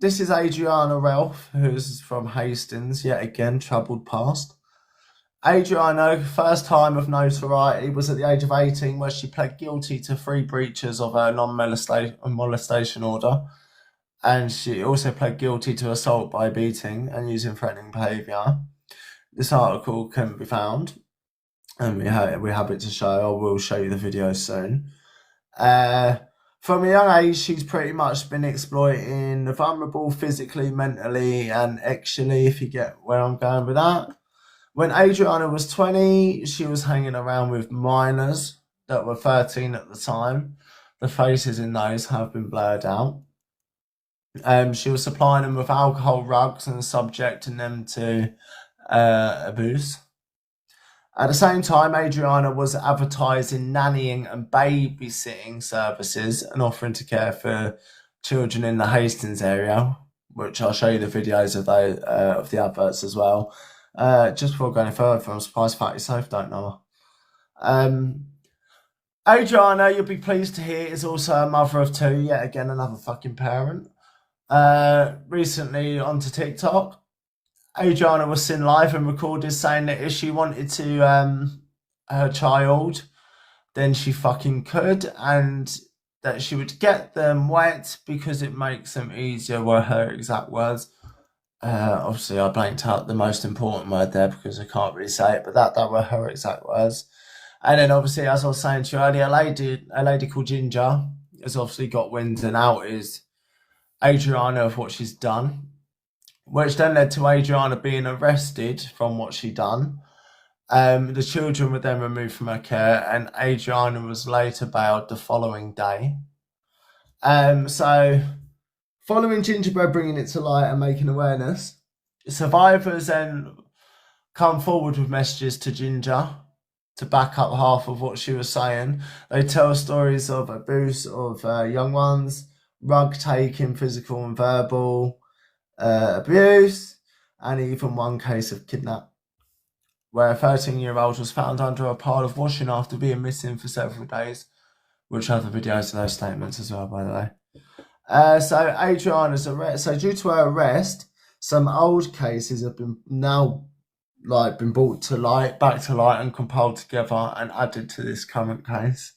this is Adriana Relf, who's from Hastings, yet again, troubled past. Adriana, first time of notoriety was at the age of 18, where she pled guilty to 3 breaches of her non-molestation order. And she also pled guilty to assault by beating and using threatening behaviour. This article can be found, and we have it to show. I will show you the video soon. From a young age, she's pretty much been exploiting the vulnerable physically, mentally, and actually, if you get where I'm going with that. When Adriana was 20, she was hanging around with minors that were 13 at the time. The faces in those have been blurred out. She was supplying them with alcohol rugs and subjecting them to abuse. At the same time, Adriana was advertising nannying and babysitting services and offering to care for children in the Hastings area, which I'll show you the videos of those of the adverts as well. Just before going further, I'm surprised Fat Yourself don't know her. Adriana, you'll be pleased to hear, is also a mother of 2, yet again another fucking parent. Recently onto TikTok, Adriana was seen live and recorded saying that if she wanted to her child, then she fucking could, and that she would get them wet because it makes them easier, were her exact words. Obviously I blanked out the most important word there because I can't really say it, but that were her exact words. And then obviously, as I was saying to you earlier, a lady called Ginger has obviously got wind and out is Adriana of what she's done, which then led to Adriana being arrested from what she done. The children were then removed from her care, and Adriana was later bailed the following day. So, following Gingerbread bringing it to light and making awareness, survivors then come forward with messages to Ginger to back up half of what she was saying. They tell stories of abuse of young ones, rug taking, physical and verbal abuse, and even one case of kidnap, where a 13-year-old was found under a pile of washing after being missing for several days, which have the videos of those statements as well, by the way. So Adriana's arrest. So due to her arrest, some old cases have been brought to light, back to light, and compiled together and added to this current case.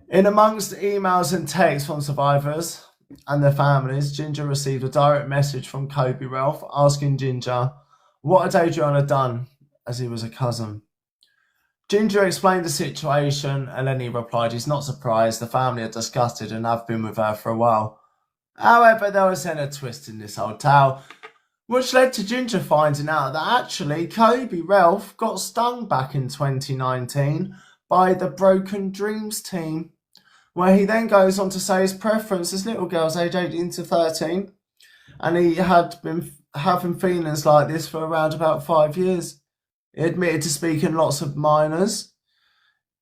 In amongst emails and texts from survivors and their families, Ginger received a direct message from Kobi Relf asking Ginger what had Adriana done, as he was a cousin. Ginger explained the situation, and then he replied he's not surprised, the family are disgusted and have been with her for a while. However, there was then a twist in this old tale, which led to Ginger finding out that actually Kobi Relf got stung back in 2019 by the Broken Dreams team, where he then goes on to say his preference is little girls aged 18 to 13, and he had been having feelings like this for around about 5 years. He admitted to speaking lots of minors,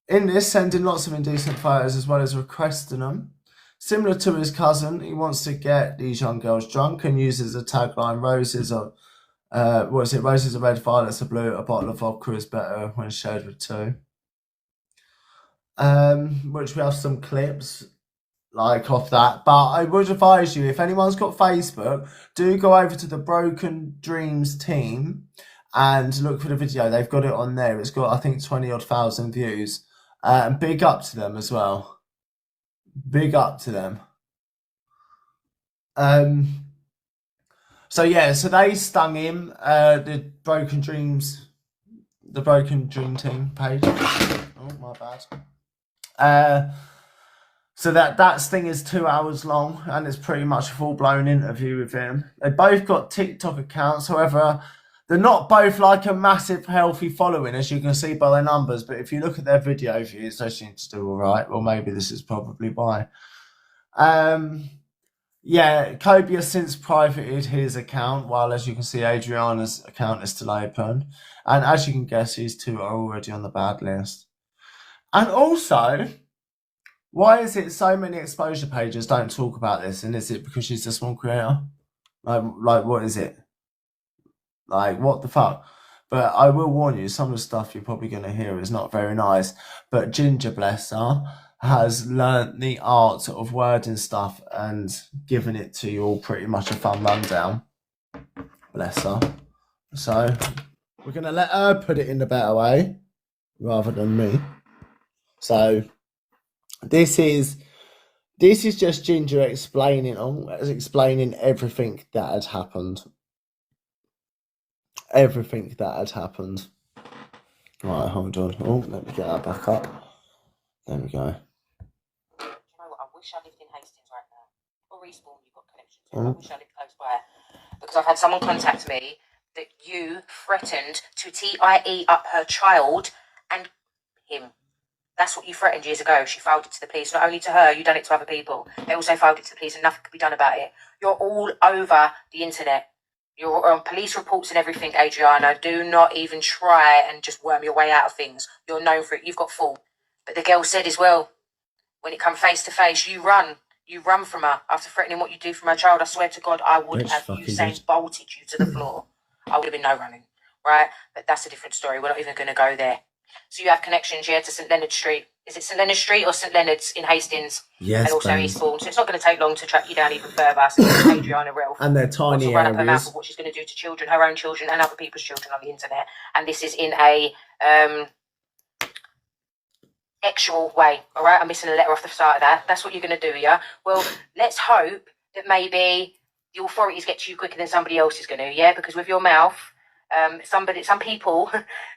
in this sending lots of indecent photos as well as requesting them. Similar to his cousin, he wants to get these young girls drunk and uses a tagline, roses are red, violets are blue, a bottle of vodka is better when shared with 2. Which we have some clips off that, but I would advise you, if anyone's got Facebook, do go over to the Broken Dreams team and look for the video. They've got it on there. It's got, I think, 20,000 views, and big up to them as well. Big up to them. So yeah, so they stung him. The Broken Dream team page. Oh, my bad. So that sting is 2 hours long, and it's pretty much a full-blown interview with him. They both got TikTok accounts, however, they're not both like a massive, healthy following, as you can see by their numbers. But if you look at their video views, they seem to do all right. Well, maybe this is probably why. Yeah, Kobi has since privated his account, while, as you can see, Adriana's account is still open. And as you can guess, these 2 are already on the bad list. And also, why is it so many exposure pages don't talk about this? And is it because she's a small creator? Like what is it? Like, what the fuck? But I will warn you, some of the stuff you're probably going to hear is not very nice. But Ginger, bless her, has learnt the art of wording stuff and given it to you all pretty much a fun rundown. Bless her. So we're going to let her put it in a better way rather than me. So this is just Ginger explaining everything that had happened. Everything that had happened. Right, hold on. Oh, let me get that back up. There we go. Do you know what? I wish I lived in Hastings right now. Or Respawn, you've got connection to. I wish I lived close by. Because I've had someone contact me that you threatened to TIE up her child and him. That's what you threatened years ago. She filed it to the police. Not only to her, you done it to other people. They also filed it to the police and nothing could be done about it. You're all over the internet. You're on police reports and everything, Adriana. Do not even try and just worm your way out of things. You're known for it. You've got full. But the girl said as well, when it comes face to face, you run. You run from her after threatening what you do from her child. I swear to God, I would have Usain bolted you to the floor. I would have been no running, right? But that's a different story. We're not even going to go there. So you have connections, yeah, to St Leonard Street. Is it St Leonard Street or St Leonard's in Hastings? Yes, and also Eastbourne. So it's not going to take long to track you down even further. So it's Adriana Relf. And they're tiny run up her mouth areas. of what she's going to do to children, her own children, and other people's children on the internet. And this is in a actual way. All right, I'm missing a letter off the start of that. That's what you're going to do, yeah. Well, let's hope that maybe the authorities get to you quicker than somebody else is going to, yeah. Because with your mouth. Some people,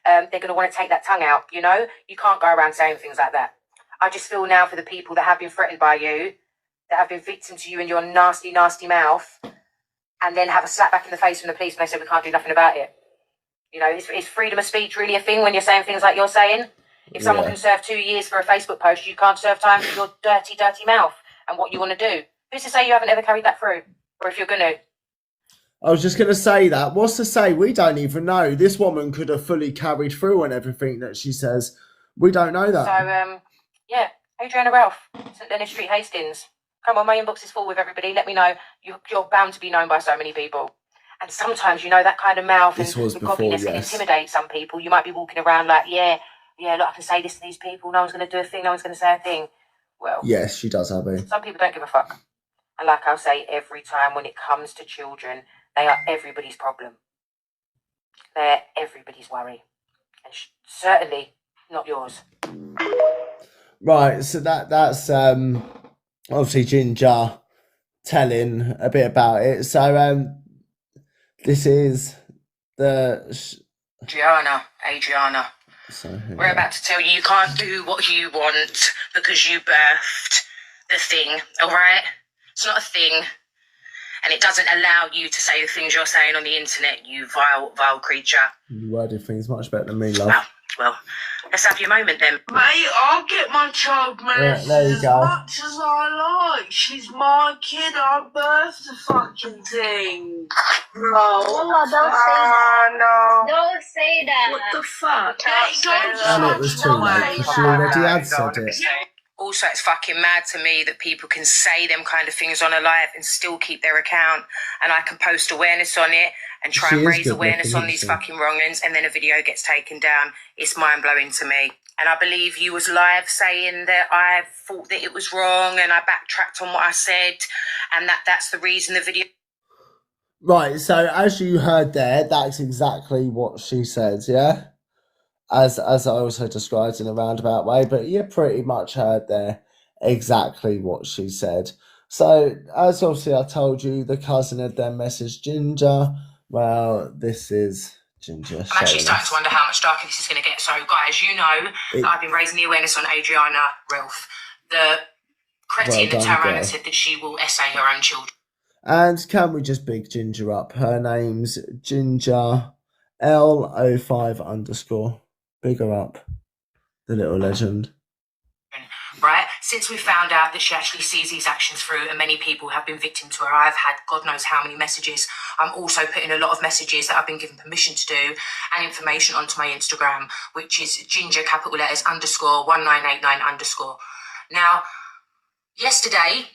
they're going to want to take that tongue out, you know? You can't go around saying things like that. I just feel now for the people that have been threatened by you, that have been victim to you and your nasty, nasty mouth, and then have a slap back in the face from the police when they say we can't do nothing about it. You know, is freedom of speech really a thing when you're saying things like you're saying? If someone can serve 2 years for a Facebook post, you can't serve time for your dirty, dirty mouth and what you want to do. Who's to say you haven't ever carried that through? Or if you're going to? I was just going to say that. What's to say? We don't even know. This woman could have fully carried through on everything that she says. We don't know that. So, yeah, Adriana Relf, St Leonard Street, Hastings. Come on, my inbox is full with everybody. Let me know. You're bound to be known by so many people. And sometimes, you know, that kind of mouth and the gobbiness can intimidate some people. You might be walking around like, yeah, look, I can say this to these people. No one's going to do a thing. No one's going to say a thing. Well, yes, she does, Abby. Some people don't give a fuck. And like I'll say every time when it comes to children, they are everybody's problem. They're everybody's worry. And certainly not yours. Right, so that's obviously Ginger telling a bit about it. So this is the... Adriana. So, we're about to tell you you can't do what you want because you birthed the thing, all right? It's not a thing. And it doesn't allow you to say the things you're saying on the internet, you vile creature. You worded things much better than me, love. Well, let's have your moment then. Mate, I'll get my child molested as much as I like. She's my kid. I birthed the fucking thing. No. Oh, don't say that. No. Don't say that. What the fuck? And it was too late because she already had said it. Also, it's fucking mad to me that people can say them kind of things on a live and still keep their account, and I can post awareness on it and try and raise awareness on these fucking wrongings, and then a video gets taken down. It's mind-blowing to me. And I believe you was live saying that I thought that it was wrong and I backtracked on what I said, and that's the reason the video... Right, so as you heard there, that's exactly what she said, yeah? As I also described in a roundabout way, but you pretty much heard there exactly what she said. So, as obviously I told you, the cousin had then messaged Ginger. Well, this is Ginger. I'm actually starting to wonder how much darker this is going to get. So, guys, you know that I've been raising the awareness on Adriana Relf. The cretin that turned around and said that she will essay her own children. And can we just big Ginger up? Her name's Ginger L05_. Big her up, the little legend. Right? Since we found out that she actually sees these actions through, and many people have been victim to her, I've had God knows how many messages. I'm also putting a lot of messages that I've been given permission to do and information onto my Instagram, which is Ginger __ 1989 _. Now, yesterday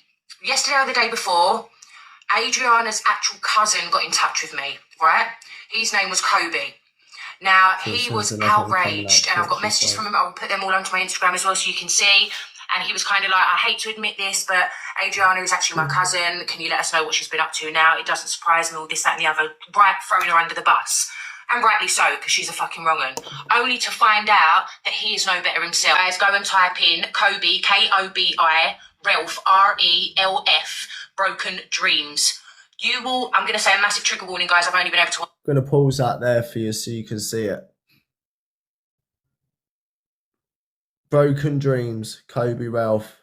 or the day before, Adriana's actual cousin got in touch with me, right? His name was Kobi. Now, he was outraged, and I've got messages from him. I'll put them all onto my Instagram as well so you can see. And he was kind of like, I hate to admit this, but Adriana is actually my cousin. Can you let us know what she's been up to now? It doesn't surprise me, all this, that and the other. Right, throwing her under the bus. And rightly so, because she's a fucking wrong un. Only to find out that he is no better himself. Guys, go and type in Kobi, K-O-B-I, relf, R-E-L-F, broken dreams. You will, I'm going to say a massive trigger warning, guys. I've only been able to... I'm going to pause that there for you so you can see it. Broken dreams, Kobi relf.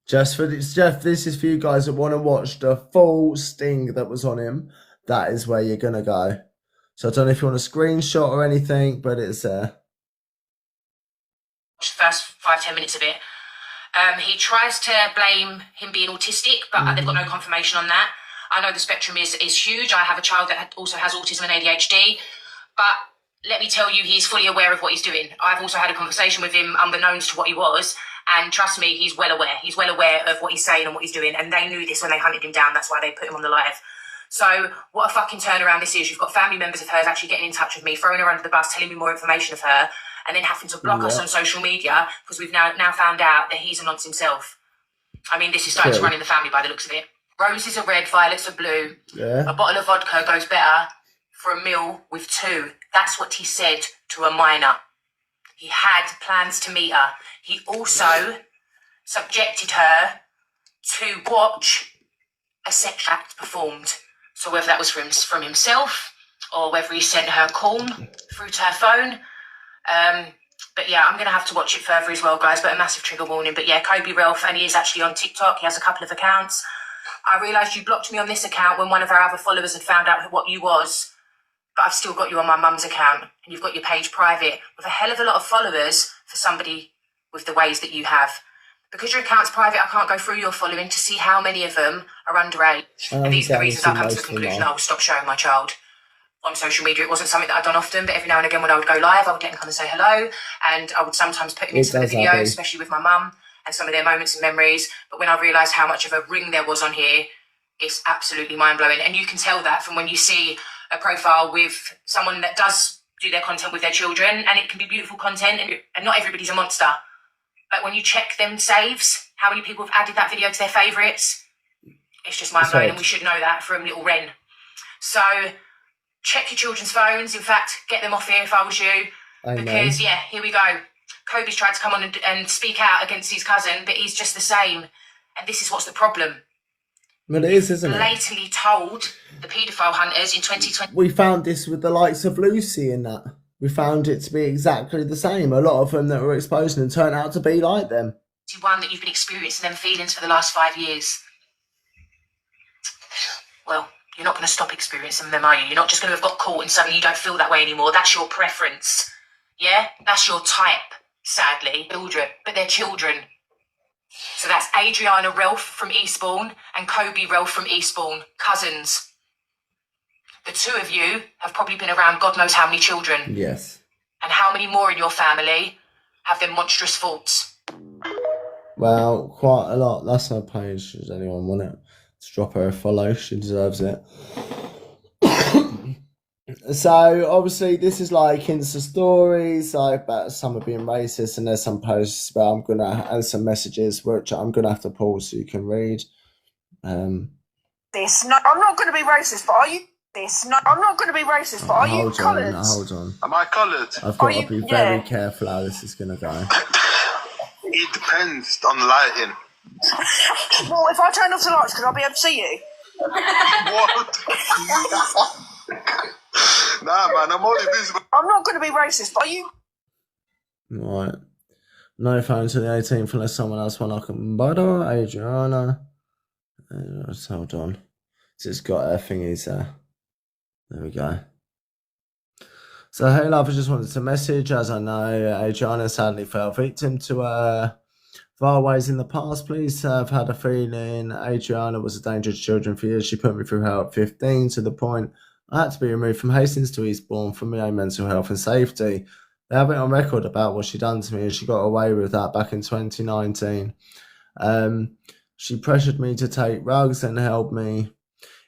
This is for you guys that want to watch the full sting that was on him. That is where you're going to go. So I don't know if you want a screenshot or anything, but it's there. First 5-10 minutes of it. He tries to blame him being autistic, but they've got no confirmation on that. I know the spectrum is huge. I have a child that also has autism and ADHD, but let me tell you, he's fully aware of what he's doing. I've also had a conversation with him unbeknownst to what he was, and trust me, he's well aware. He's well aware of what he's saying and what he's doing, and they knew this when they hunted him down. That's why they put him on the live. So what a fucking turnaround this is. You've got family members of hers actually getting in touch with me, throwing her under the bus, telling me more information of her, and then having to block us on social media because we've now found out that he's a nonce himself. I mean, this is starting to run in the family by the looks of it. Roses are red, violets are blue. Yeah. A bottle of vodka goes better for a meal with two. That's what he said to a minor. He had plans to meet her. He also subjected her to watch a sex act performed. So whether that was from himself or whether he sent her corn through to her phone. But yeah, I'm going to have to watch it further as well, guys, but a massive trigger warning. But yeah, Kobi relf, and he is actually on TikTok. He has a couple of accounts. I realised you blocked me on this account when one of our other followers had found out what you was, but I've still got you on my mum's account, and you've got your page private with a hell of a lot of followers for somebody with the ways that you have. Because your account's private, I can't go through your following to see how many of them are underage. And these are the reasons I've come to the conclusion I will stop showing my child on social media. It wasn't something that I'd done often, but every now and again when I would go live, I would let him come and say hello, and I would sometimes put him in some of the videos, especially with my mum, and some of their moments and memories. But when I realised how much of a ring there was on here, it's absolutely mind-blowing. And you can tell that from when you see a profile with someone that does do their content with their children, and it can be beautiful content, and not everybody's a monster. But when you check them saves, how many people have added that video to their favourites, it's just mind-blowing, and we should know that from little Ren. So check your children's phones. In fact, get them off here if I was you. Because, yeah, here we go. Kobi's tried to come on and speak out against his cousin, but he's just the same. And this is what's the problem. But it is, isn't it? Blatantly told the paedophile hunters in 2020. We found this with the likes of Lucy and that. We found it to be exactly the same. A lot of them that were exposed and turned out to be like them. One that you've been experiencing them feelings for the last 5 years. Well, you're not going to stop experiencing them, are you? You're not just going to have got caught and suddenly you don't feel that way anymore. That's your preference. Yeah? That's your type, sadly. Children, but they're children. So that's Adriana relf from Eastbourne and Kobi relf from Eastbourne, cousins. The two of you have probably been around God knows how many children. Yes. And how many more in your family have them monstrous faults? Well, quite a lot. That's her page. Does anyone want it? Let's drop her a follow. She deserves it. So, obviously, this is like Insta stories, like about some are being racist, and there's some posts and some messages which I'm going to have to pause so you can read. I'm not going to be racist, but are you... I'm not going to be racist, but are you coloured? Hold on. Am I coloured? I've got to be very careful how this is going to go. It depends on the lighting. Well, if I turn off the lights, because I'll be able to see you. What? Nah, man, I'm only visible. I'm not going to be racist, but are you... Right. No phone to the 18th unless someone else wants to bother. Adriana. Hold on. It's got her thingies there. There we go. So, hey, love, I just wanted to message. As I know, Adriana sadly fell victim to vile ways in the past. Please have had a feeling Adriana was a danger to children for years. She put me through hell at 15 to the point I had to be removed from Hastings to Eastbourne for my own mental health and safety. They have it on record about what she done to me, and she got away with that back in 2019. She pressured me to take rugs and held me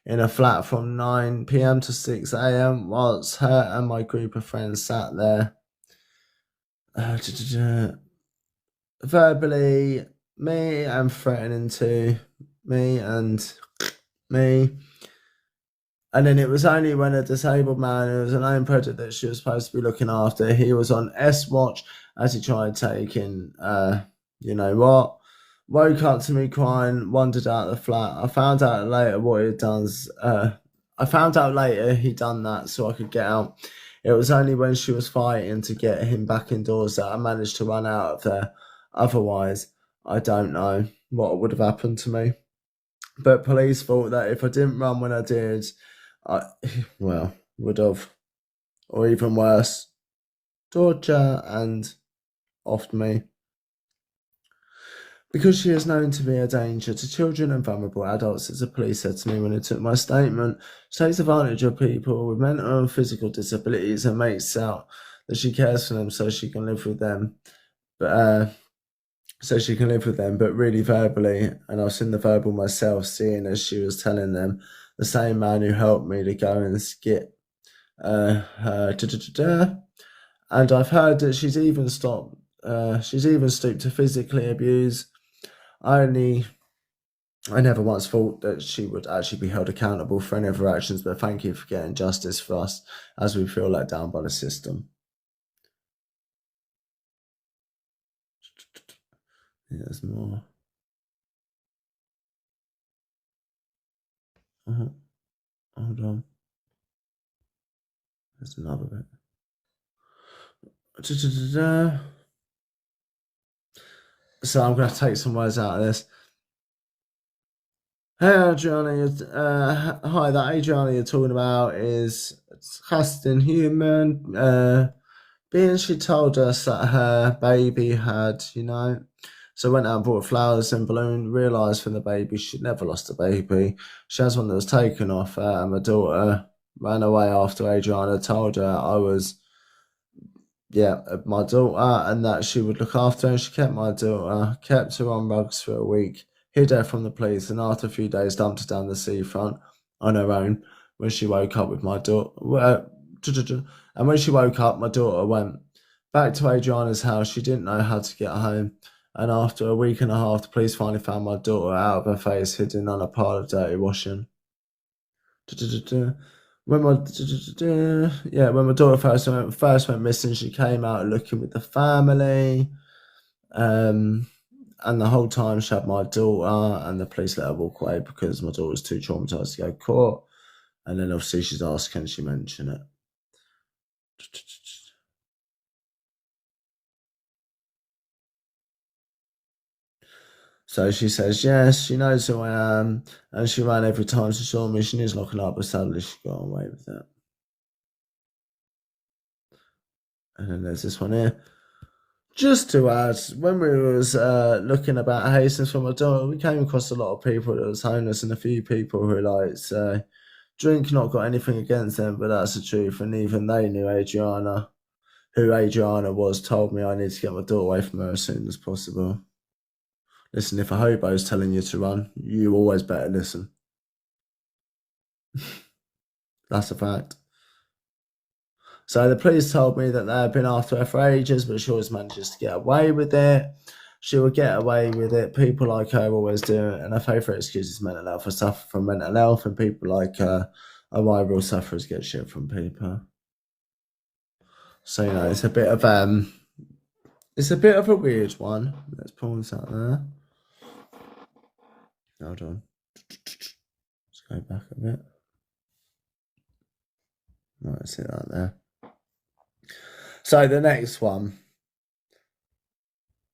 in a flat from 9 p.m. to 6 a.m. whilst her and my group of friends sat there. verbally me and threatening to me and me. And then it was only when a disabled man who was an own project that she was supposed to be looking after, he was on S watch as he tried taking, you know what, woke up to me crying, wandered out of the flat. I found out later what he'd done. I found out later he'd done that so I could get out. It was only when she was fighting to get him back indoors that I managed to run out of there. Otherwise, I don't know what would have happened to me. But police thought that if I didn't run when I did, would have, or even worse, torture and offed me. Because she is known to be a danger to children and vulnerable adults, as the police said to me when they took my statement, she takes advantage of people with mental and physical disabilities and makes out that she cares for them so she can live with them. But really verbally, and I've seen the verbal myself, seeing as she was telling them, the same man who helped me to go and skip her, and I've heard that she's even stooped to physically abuse. I never once thought that she would actually be held accountable for any of her actions, but thank you for getting justice for us as we feel let down by the system. There's more. Hold on. There's another bit. So I'm going to take some words out of this. Hey Adriana, hi, that Adriana you're talking about is disgusting human. Being she told us that her baby had, so went out and bought flowers and balloon, realised from the baby she'd never lost a baby. She has one that was taken off her, and my daughter ran away after Adriana told her my daughter, and that she would look after her, and she kept my daughter, kept her on rugs for a week, hid her from the police, and after a few days dumped her down the seafront on her own. When she woke up with my daughter, and when she woke up, my daughter went back to Adriana's house. She didn't know how to get home, and after a week and a half, the police finally found my daughter out of her face, hidden on a pile of dirty washing. When my daughter first went missing, she came out looking with the family, and the whole time she had my daughter, and the police let her walk away because my daughter was too traumatized to go to court. And then obviously she's asked, can she mention it? So she says, yes, she knows who I am, and she ran every time she saw me. She knew locking up, but sadly she got away with it. And then there's this one here. Just to add, when we was looking about Hastings for my daughter, we came across a lot of people that was homeless and a few people who drink, not got anything against them, but that's the truth. And even they knew Adriana, who Adriana was, told me I need to get my daughter away from her as soon as possible. Listen, if a hobo's telling you to run, you always better listen. That's a fact. So the police told me that they had been after her for ages, but she always manages to get away with it. She will get away with it. People like her always do it. And her favourite excuse is mental health. I suffer from mental health, and people like her are why real sufferers get shit from people. So, it's a bit of a weird one. Let's pause that there. Hold on. Let's go back a bit. Right, see that there. So the next one,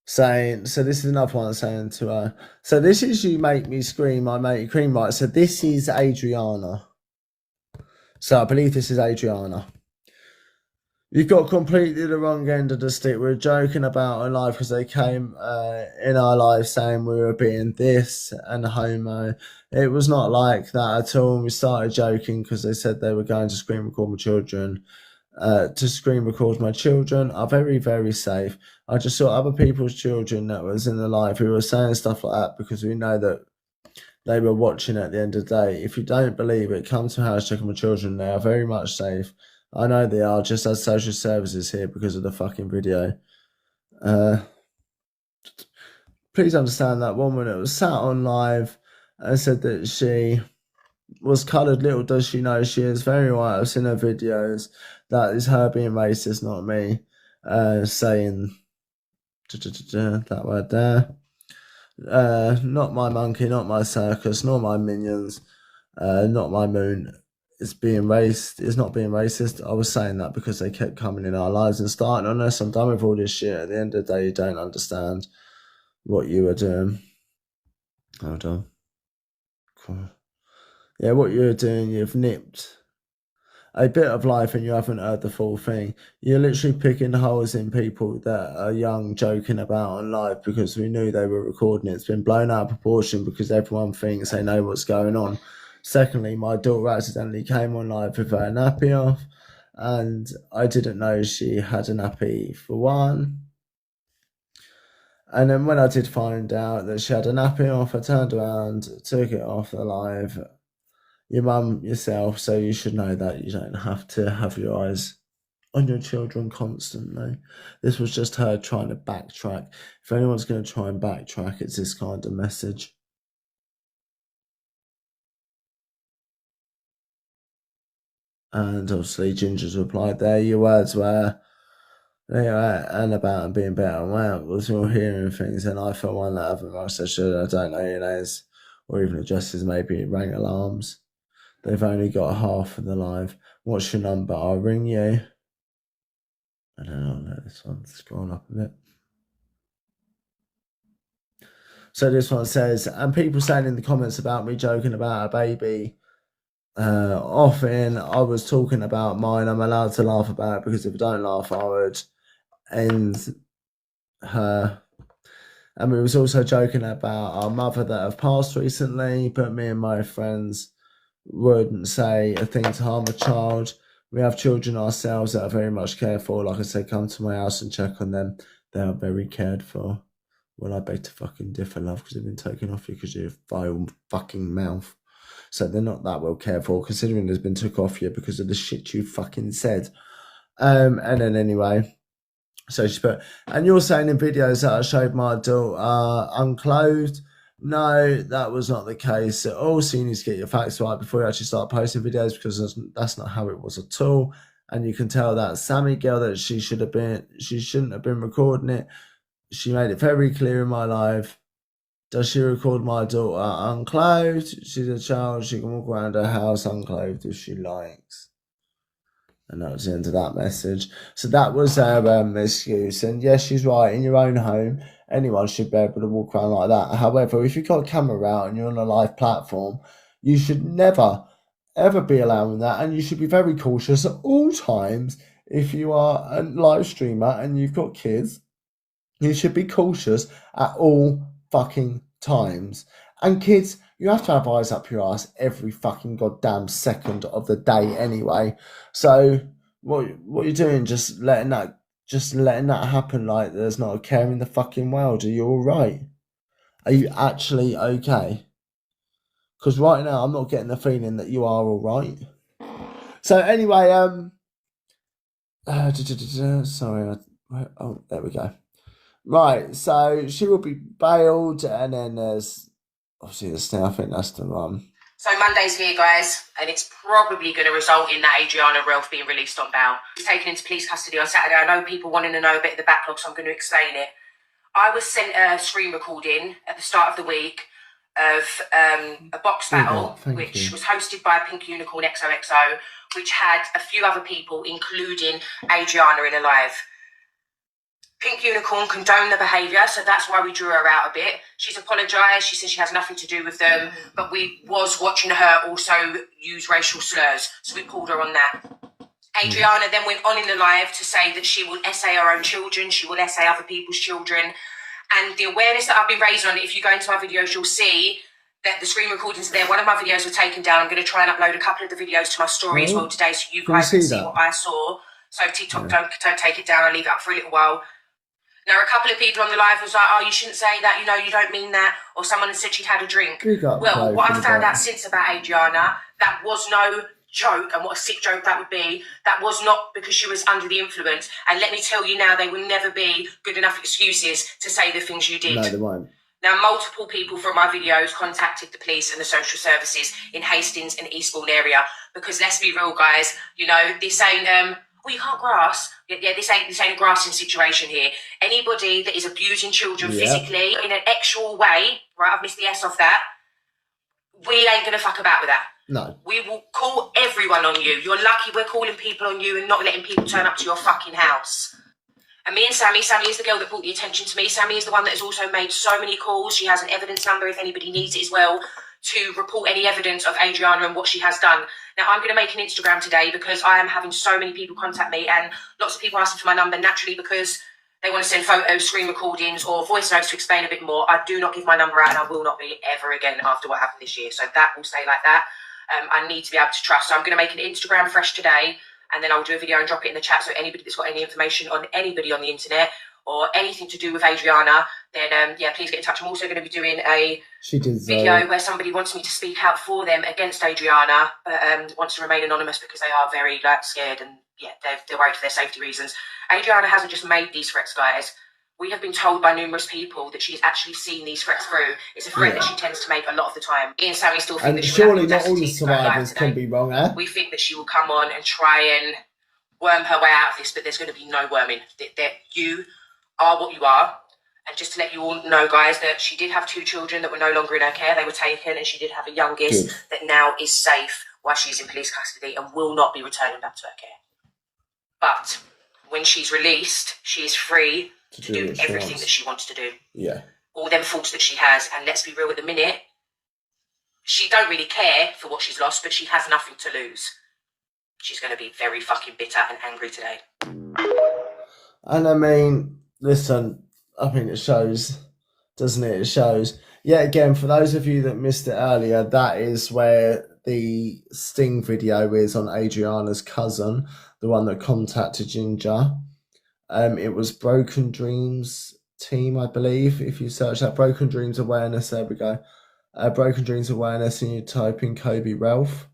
so this is another one saying to her, so this is you make me scream, I make you cream, right? So this is Adriana. So I believe this is Adriana. You've got completely the wrong end of the stick. We were joking about our life because they came in our life saying we were being this and homo. It was not like that at all. We started joking because they said they were going to screen record my children. Are very, very safe. I just saw other people's children that was in the life who were saying stuff like that because we know that they were watching at the end of the day. If you don't believe it, come to house, check on my children. They are very much safe. I know they are, just as social services here because of the fucking video. please understand that woman that was sat on live and said that she was coloured. Little does she know she is very white. I've seen her videos. That is her being racist, not me saying that word there. Not my monkey, not my circus, nor my minions, not my moon. It's not being racist. I was saying that because they kept coming in our lives and starting on us. I'm done with all this shit. At the end of the day, you don't understand what you were doing. Hold on. Cool. Yeah, what you were doing, you've nipped a bit of life and you haven't heard the full thing. You're literally picking holes in people that are young joking about on live because we knew they were recording it. It's been blown out of proportion because everyone thinks they know what's going on. Secondly, my daughter accidentally came on live with her nappy off and I didn't know she had a nappy for one. And then when I did find out that she had a nappy off, I turned around, took it off the live. Your mum yourself, so you should know that you don't have to have your eyes on your children constantly. This was just her trying to backtrack. If anyone's going to try and backtrack, it's this kind of message. And obviously Ginger's replied there, your words were, and about and being better and wow, was all hearing things, and I for one that haven't much I should, I don't know your names, or even addresses, maybe rang alarms. They've only got half of the live. What's your number? I'll ring you. I don't know, let this one scroll up a bit. So this one says, and people saying in the comments about me joking about a baby. Often I was talking about mine. I'm allowed to laugh about it because if I don't laugh, I would end her. And we was also joking about our mother that have passed recently, but me and my friends wouldn't say a thing to harm a child. We have children ourselves that are very much cared for. Like I said, come to my house and check on them. They are very cared for. Well, I beg to fucking differ, love, because they've been taken off you because of your vile fucking mouth. So they're not that well cared for, considering they've been took off you because of the shit you fucking said. And then anyway, so she put, and you're saying in videos that I showed my daughter unclothed. No, that was not the case at all. So you need to get your facts right before you actually start posting videos because that's not how it was at all. And you can tell that Sammy girl that she shouldn't have been recording it. She made it very clear in my live. Does she record my daughter unclothed? She's a child. She can walk around her house unclothed if she likes. And that was the end of that message. So that was her excuse. And yes, she's right. In your own home, anyone should be able to walk around like that. However, if you've got a camera out and you're on a live platform, you should never, ever be allowing that. And you should be very cautious at all times. If you are a live streamer and you've got kids, you should be cautious at all fucking times. And kids, you have to have eyes up your ass every fucking goddamn second of the day anyway. So what you're doing, just letting that happen like there's not a care in the fucking world. Are you alright? Are you actually okay? Because right now I'm not getting the feeling that you are alright. So anyway, sorry, oh, there we go. Right, so she will be bailed, and then there's obviously the Sted. I think that's the one. So Monday's here, guys, and it's probably going to result in that Adriana relf being released on bail. She's taken into police custody on Saturday. I know people wanting to know a bit of the backlog, so I'm going to explain it. I was sent a screen recording at the start of the week of a box battle, which was hosted by Pink Unicorn XOXO, which had a few other people, including Adriana, in a live. Pink Unicorn condoned the behaviour, so that's why we drew her out a bit. She's apologised. She says she has nothing to do with them, but we was watching her also use racial slurs, so we pulled her on that. Adriana then went on in the live to say that she will essay her own children, she will essay other people's children, and the awareness that I've been raising on it, if you go into my videos, you'll see that the screen recordings are there. One of my videos were taken down. I'm going to try and upload a couple of the videos to my story as well today, so you guys can see what I saw. So TikTok, don't take it down. I'll leave it up for a little while. Now, a couple of people on the live was like, oh, you shouldn't say that, you know, you don't mean that. Or someone had said she'd had a drink. Well, what I found out since about Adriana, that was no joke, and what a sick joke that would be. That was not because she was under the influence. And let me tell you now, they will never be good enough excuses to say the things you did. No, they won't. Now, multiple people from my videos contacted the police and the social services in Hastings and Eastbourne area because let's be real, guys. You know, this ain't well, you can't grass. Yeah, this ain't a grassing situation here. Anybody that is abusing children physically in an actual way, right? I've missed the S off that. We ain't gonna fuck about with that. No. We will call everyone on you. You're lucky we're calling people on you and not letting people turn up to your fucking house. And me and Sammy is the girl that brought the attention to me. Sammy is the one that has also made so many calls. She has an evidence number if anybody needs it as well to report any evidence of Adriana and what she has done. Now, I'm going to make an Instagram today because I am having so many people contact me and lots of people asking for my number naturally because they want to send photos, screen recordings or voice notes to explain a bit more. I do not give my number out and I will not be ever again after what happened this year. So that will stay like that. I need to be able to trust. So I'm going to make an Instagram fresh today and then I'll do a video and drop it in the chat so anybody that's got any information on anybody on the internet or anything to do with Adriana, then yeah, please get in touch. I'm also going to be doing a video where somebody wants me to speak out for them against Adriana, but wants to remain anonymous because they are very scared and yeah, they're worried for their safety reasons. Adriana hasn't just made these threats, guys. We have been told by numerous people that she's actually seen these threats through. It's a threat that she tends to make a lot of the time. Ian and Sammy still think that she will have the not all the audacity to go live survivors today. can be wrong, eh? We think that she will come on and try and worm her way out of this, but there's going to be no worming. That you are what you are. And just to let you all know, guys, that she did have 2 children that were no longer in her care. They were taken, and she did have a youngest that now is safe while she's in police custody and will not be returning back to her care. But when she's released, she is free to do everything that she wants to do. Yeah. All them faults that she has. And let's be real, at the minute, she don't really care for what she's lost, but she has nothing to lose. She's going to be very fucking bitter and angry today. And I mean, listen, I mean, it shows, doesn't it? It shows. Yeah, again, for those of you that missed it earlier, that is where the sting video is on Adriana's cousin, the one that contacted Ginger. It was Broken Dreams team, I believe. If you search that, Broken Dreams Awareness, there we go. Broken Dreams Awareness, and you type in Kobi relf.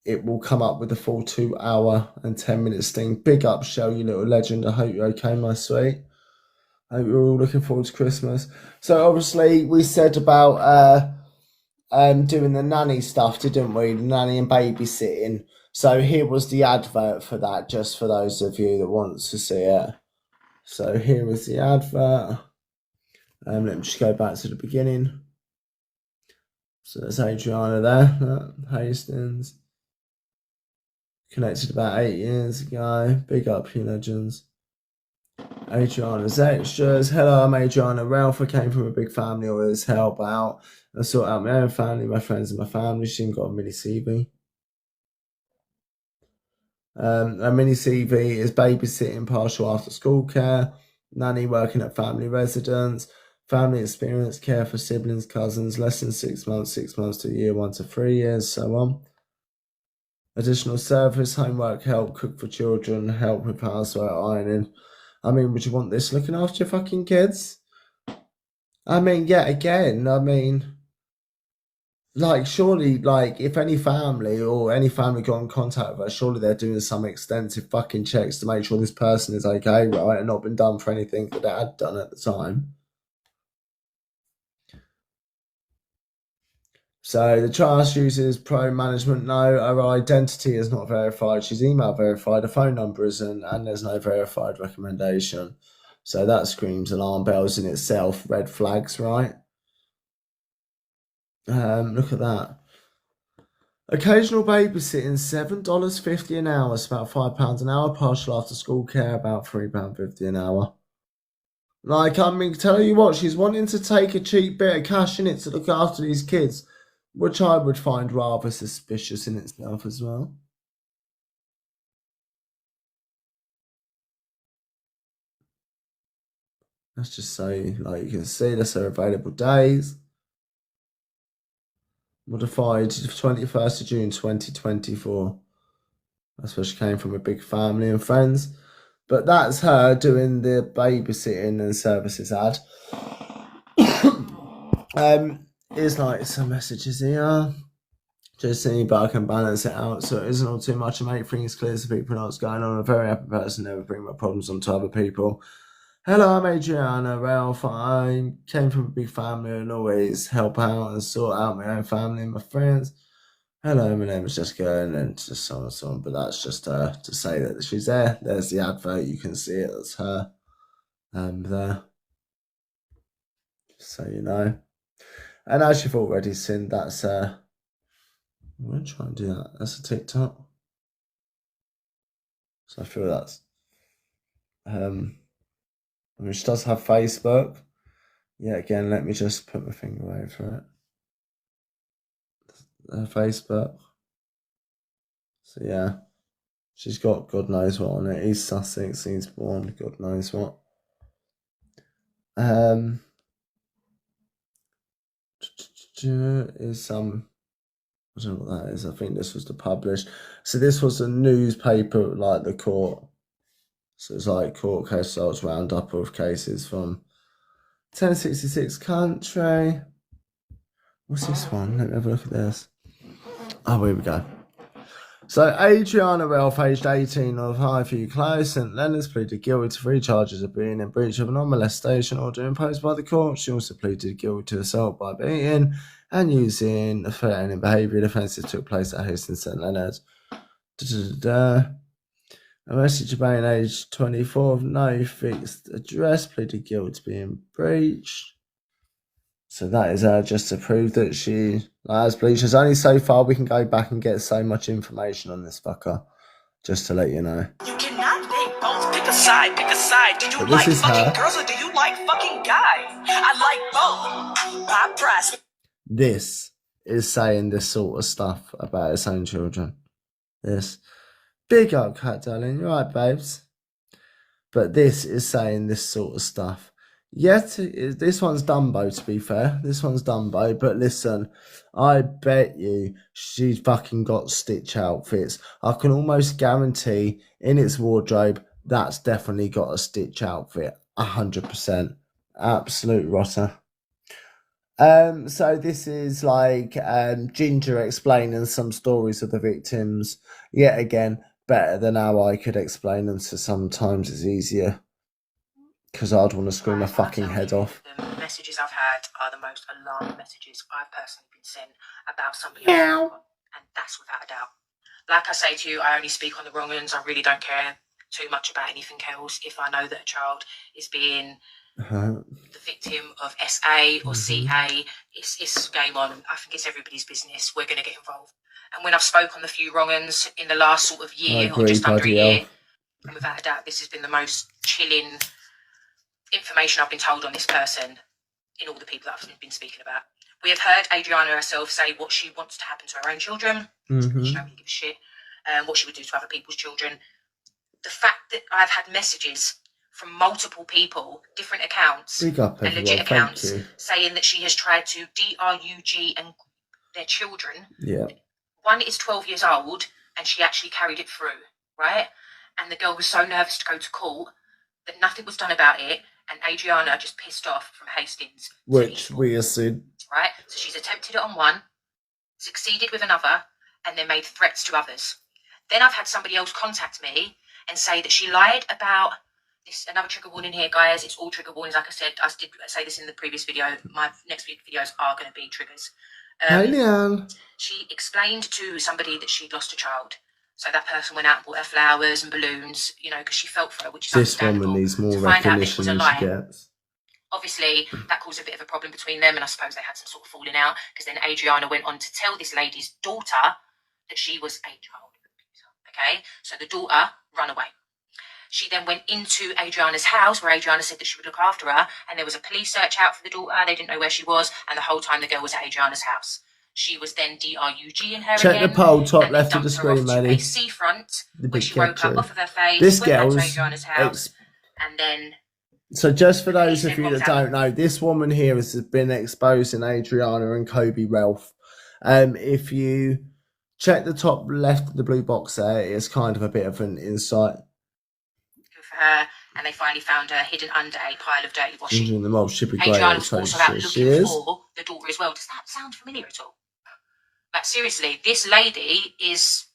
It will come up with the full 2 hour and 10 minute sting. Big up, Shell, you little legend. I hope you're okay, my sweet. I hope you're all looking forward to Christmas. So obviously we said about doing the nanny stuff, didn't we? The nanny and babysitting. So here was the advert for that, just for those of you that want to see it. So here was the advert. Let me just go back to the beginning. So there's Adriana there, Hastings. Connected about 8 years ago. Big up, you legends. Adriana's extras. Hello, I'm Adriana relf. I came from a big family, always help out. I sort out my own family, my friends and my family. She even got a mini CV. A mini CV is babysitting, partial after school care, nanny working at family residence, family experience, care for siblings, cousins, less than 6 months, 6 months to a year, 1 to 3 years, so on. Additional service, homework help, cook for children, help with housework, ironing. I mean, would you want this looking after your fucking kids? I mean, yeah, again, I mean, like, surely, like, if any family got in contact with her, surely they're doing some extensive fucking checks to make sure this person is okay, right, and not been done for anything that they had done at the time. So the trust uses pro management. No, her identity is not verified. She's email verified. Her phone number isn't, and there's no verified recommendation. So that screams alarm bells in itself. Red flags, right? Look at that. Occasional babysitting, $7.50 an hour. It's about £5 an hour. Partial after school care, about £3.50 an hour. Like, I mean, tell you what, she's wanting to take a cheap bit of cash in it to look after these kids, which I would find rather suspicious in itself as well. Let's just say, like you can see, that's her available days. Modified 21st of June 2024. That's where she came from, a big family and friends. But that's her doing the babysitting and services ad. It's like some messages here. Just seeing, but I can balance it out so it isn't all too much and make things clear so people know what's going on. I'm a very happy person, never bring my problems onto other people. Hello, I'm Adriana, Ralph. I came from a big family and always help out and sort out my own family and my friends. Hello, my name is Jessica, and then just so on and so on. But that's just to say that she's there. There's the advert. You can see it. That's her. There. So you know. And as you've already seen, that's I'm going to try and do that. That's a TikTok. So I feel that's she does have Facebook. Yeah, again, let me just put my finger over it. Facebook. So yeah, she's got God knows what on it. East Sussex, Eastbourne, God knows what. Is some I don't know what that is. I think this was the published. So this was a newspaper, like the court. So it's like court case results roundup of cases from 1066 country. What's this one? Let me have a look at this. Oh, here we go. So Adriana Relf, aged 18, of Highview Close, St Leonard's, pleaded guilty to 3 charges of being in breach of a non-molestation order imposed by the court. She also pleaded guilty to assault by beating and using threatening behaviour. The offences took place at Hastings St Leonard's. A message about age 24 of no fixed address, pleaded guilty to being breached. So that is just to prove that she has bleached. There's only so far we can go back and get so much information on this fucker. Just to let you know. You cannot take both. Pick a side. Pick a side. Do you But like this is fucking her. girls or do you like fucking guys? I like both. High price. This is saying this sort of stuff about its own children. This. Big up, Cat darling. You're right, babes. But this is saying this sort of stuff. Yet, this one's Dumbo, to be fair. This one's Dumbo. But listen, I bet you she's fucking got Stitch outfits. I can almost guarantee in its wardrobe, that's definitely got a Stitch outfit. 100%. Absolute rotter. So this is like Ginger explaining some stories of the victims. Yet again, better than how I could explain them, so sometimes it's easier. Because I'd want to scream my fucking head off. The messages I've had are the most alarming messages I've personally been sent about somebody else. And that's without a doubt. Like I say to you, I only speak on the wrong ones. I really don't care too much about anything else. If I know that a child is being the victim of SA or CA, it's game on. I think it's everybody's business. We're going to get involved. And when I've spoke on the few wrong ones in the last sort of year or just under a year, and without a doubt, this has been the most chilling information I've been told on this person in all the people that I've been speaking about. We have heard Adriana herself say what she wants to happen to her own children. She don't really give a shit. What she would do to other people's children. The fact that I've had messages from multiple people, different accounts and legit accounts, saying that she has tried to DRUG and their children. Yeah. One is 12 years old and she actually carried it through, right? And the girl was so nervous to go to court that nothing was done about it. And Adriana just pissed off from Hastings. Which we assume. Right? So she's attempted it on one, succeeded with another, and then made threats to others. Then I've had somebody else contact me and say that she lied about this. Another trigger warning here, guys. It's all trigger warnings. Like I said, I did say this in the previous video. My next week videos are going to be triggers. Hey, Leanne. She explained to somebody that she'd lost a child. So that person went out and bought her flowers and balloons, you know, because she felt for her, which is understandable. This woman needs more recognition than she gets. Obviously, that caused a bit of a problem between them, and I suppose they had some sort of falling out, because then Adriana went on to tell this lady's daughter that she was a child abuser, okay? So the daughter ran away. She then went into Adriana's house, where Adriana said that she would look after her, and there was a police search out for the daughter. They didn't know where she was, and the whole time the girl was at Adriana's house. She was then DRUGing her Check again. the poll top left of the screen, lady. A seafront, where she woke up off of her face, this went girl's back to Adriana's house, and then... So just for those of you that don't know, this woman here has been exposing Adriana and Kobi relf. If you check the top left of the blue box there, it's kind of a bit of an insight. Good for her. And they finally found her hidden under a pile of dirty washing. In the mold, she'd be great. Adriana's also out looking for the daughter as well. Does that sound familiar at all? Like, seriously, this lady is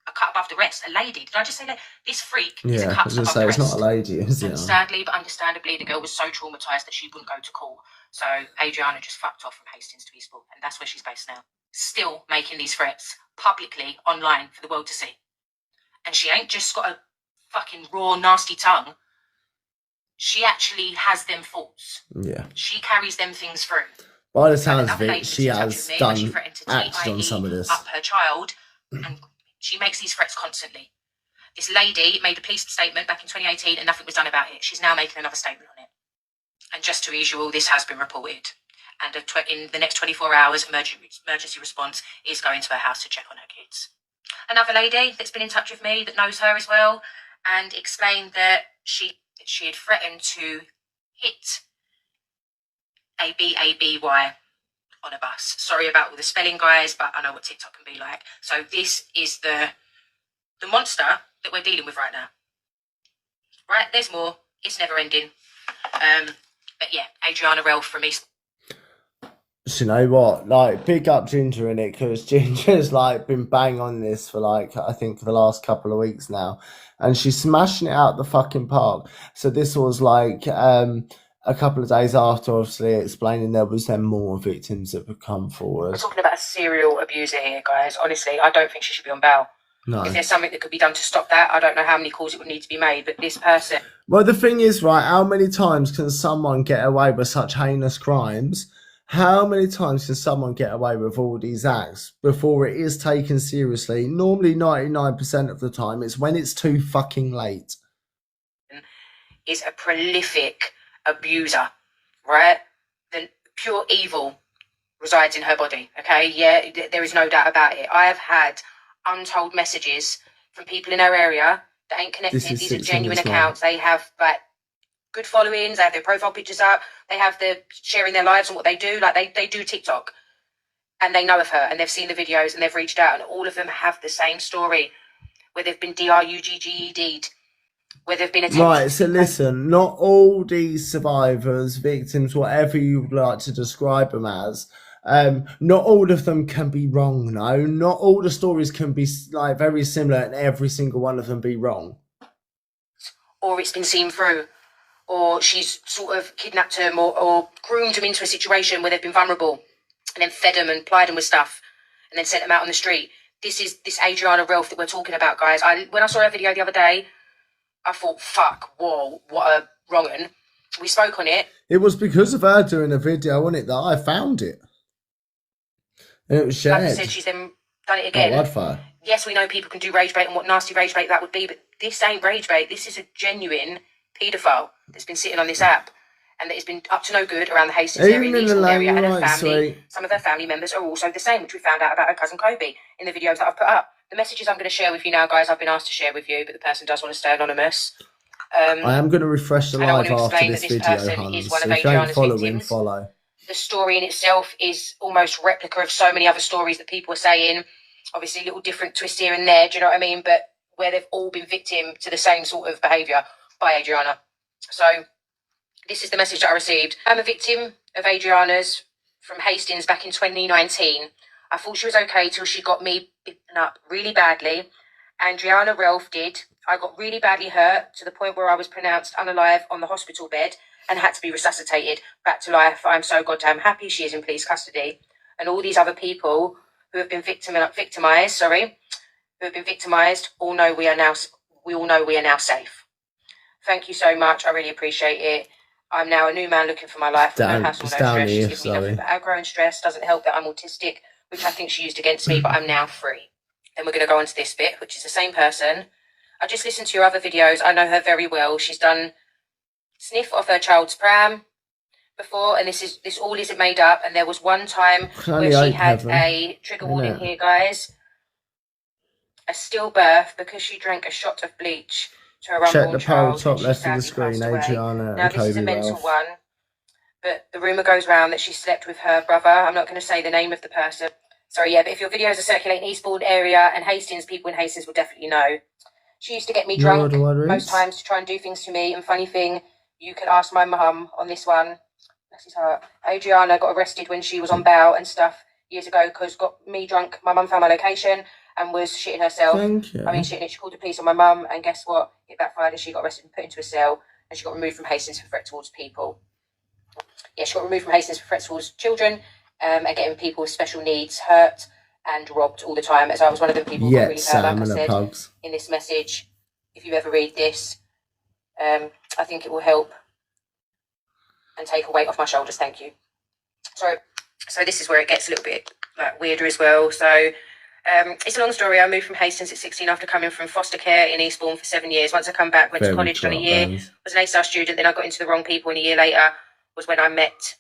a cut above the rest. A lady. Did I just say that? This freak is a Yeah, I cut was above gonna the say, rest. it's not a lady, is it? And sadly, but understandably, the girl was so traumatised that she wouldn't go to court. So Adriana just fucked off from Hastings to Eastbourne, and that's where she's based now. Still making these threats publicly online for the world to see. And she ain't just got a fucking raw, nasty tongue. She actually has them thoughts. Yeah. She carries them things through. By the sounds of it, she has acted on some of this. Up her child, and she makes these threats constantly. This lady made a police statement back in 2018 and nothing was done about it. She's now making another statement on it. And just to ease you all, this has been reported. And in the next 24 hours, emergency response is going to her house to check on her kids. Another lady that's been in touch with me that knows her as well and explained that she had threatened to hit a B-A-B-Y on a bus. Sorry about all the spelling, guys, but I know what TikTok can be like. So this is the monster that we're dealing with right now. Right, there's more. It's never ending. But yeah, Adriana relf from East. You know what? Like, big up Ginger in it, because Ginger's like been bang on this for like, I think for the last couple of weeks now, and she's smashing it out the fucking park. So this was like a couple of days after, obviously explaining there was then more victims that would come forward. We're talking about a serial abuser here, guys. Honestly, I don't think she should be on bail. No. If there's something that could be done to stop that, I don't know how many calls it would need to be made, but this person... Well, the thing is, right, how many times can someone get away with such heinous crimes? How many times can someone get away with all these acts before it is taken seriously? Normally 99% of the time, it's when it's too fucking late. Is a prolific abuser, right? The pure evil resides in her body, okay? Yeah, there is no doubt about it. I have had untold messages from people in our area that ain't connected. These are genuine accounts. They have like good followings. They have their profile pictures up. They have the sharing their lives and what they do. Like they do TikTok, and they know of her and they've seen the videos and they've reached out, and all of them have the same story where they've been DRUGGED'd, where they've been attempted. Right, so listen, not all these survivors, victims, whatever you would like to describe them as, not all of them can be wrong, no. Not all the stories can be like very similar and every single one of them be wrong. Or it's been seen through, or she's sort of kidnapped them or groomed them into a situation where they've been vulnerable and then fed them and plied them with stuff and then sent them out on the street. This is this Adriana relf that we're talking about, guys. When I saw her video the other day, I thought, fuck, whoa, what a wrong-un. We spoke on it. It was because of her doing a video, wasn't it, that I found it. And it was shared. Like I said, she's then done it again. Oh, I'd yes, we know people can do rage bait and what nasty rage bait that would be, but this ain't rage bait. This is a genuine paedophile that's been sitting on this app and that has been up to no good around the Hastings area, the Eastbourne area, and her family. Some of her family members are also the same, which we found out about her cousin Kobi in the videos that I've put up. The messages I'm going to share with you now, guys, I've been asked to share with you, but the person does want to stay anonymous. I am going to refresh the live after this video, Hans, so if you ain't following, follow. The story in itself is almost replica of so many other stories that people are saying. Obviously, little different twists here and there, do you know what I mean? But where they've all been victim to the same sort of behaviour by Adriana. So this is the message that I received. I'm a victim of Adriana's from Hastings back in 2019. I thought she was okay till she got me beaten up really badly. Adriana relf did. I got really badly hurt to the point where I was pronounced unalive on the hospital bed and had to be resuscitated back to life. I'm so goddamn happy she is in police custody. And all these other people who have been victimised, all know we all know we are now safe. Thank you so much. I really appreciate it. I'm now a new man looking for my life. No hassle, no stress. She's given me nothing but aggro and stress. Doesn't help that I'm autistic, which I think she used against me, but I'm now free. Then we're going to go on to this bit, which is the same person. I just listened to your other videos. I know her very well. She's done sniff off her child's pram before, and this all isn't made up. And there was one time where she had a trigger warning here, guys. A stillbirth because she drank a shot of bleach to her unborn child. Check the poll top left of the screen, Adriana. Now this is a mental one, but the rumour goes round that she slept with her brother. I'm not going to say the name of the person. Sorry, yeah, but if your videos are circulating Eastbourne area and Hastings, people in Hastings will definitely know. She used to get me drunk most times to try and do things to me. And funny thing, you can ask my mum on this one. Bless his heart. Adriana got arrested when she was on bail and stuff years ago because got me drunk. My mum found my location and was shitting herself. Thank you. I mean, she called the police on my mum, and guess what? It backfired, and she got arrested and put into a cell, and she got removed from Hastings for threat towards people. Yeah, she got removed from Hastings for threat towards children, and getting people with special needs hurt and robbed all the time, as I was one of the people who got really hurt, like I said in this message. If you ever read this, I think it will help and take a weight off my shoulders. Thank you. So this is where it gets a little bit like weirder as well. So it's a long story. I moved from Hastings at 16 after coming from foster care in Eastbourne for 7 years. Once I come back, went to college, done a year, was an A-star student. Then I got into the wrong people, and a year later was when I met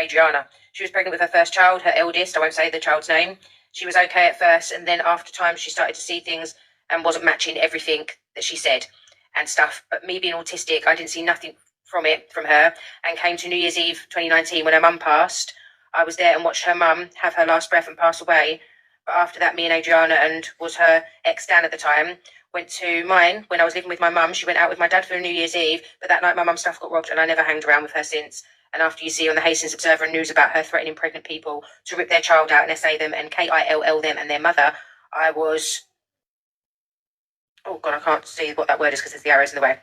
Adriana. She was pregnant with her first child, her eldest. I won't say the child's name. She was okay at first, and then after time she started to see things and wasn't matching everything that she said and stuff. But me being autistic, I didn't see nothing from her, and came to New Year's Eve 2019 when her mum passed. I was there and watched her mum have her last breath and pass away. But after that, me and Adriana, and was her ex Dan at the time, went to mine when I was living with my mum. She went out with my dad for New Year's Eve, but that night my mum's stuff got robbed, and I never hanged around with her since. And after you see on the Hastings Observer news about her threatening pregnant people to rip their child out and SA them and KILL them and their mother, I was... Oh, God, I can't see what that word is because there's the arrows in the way.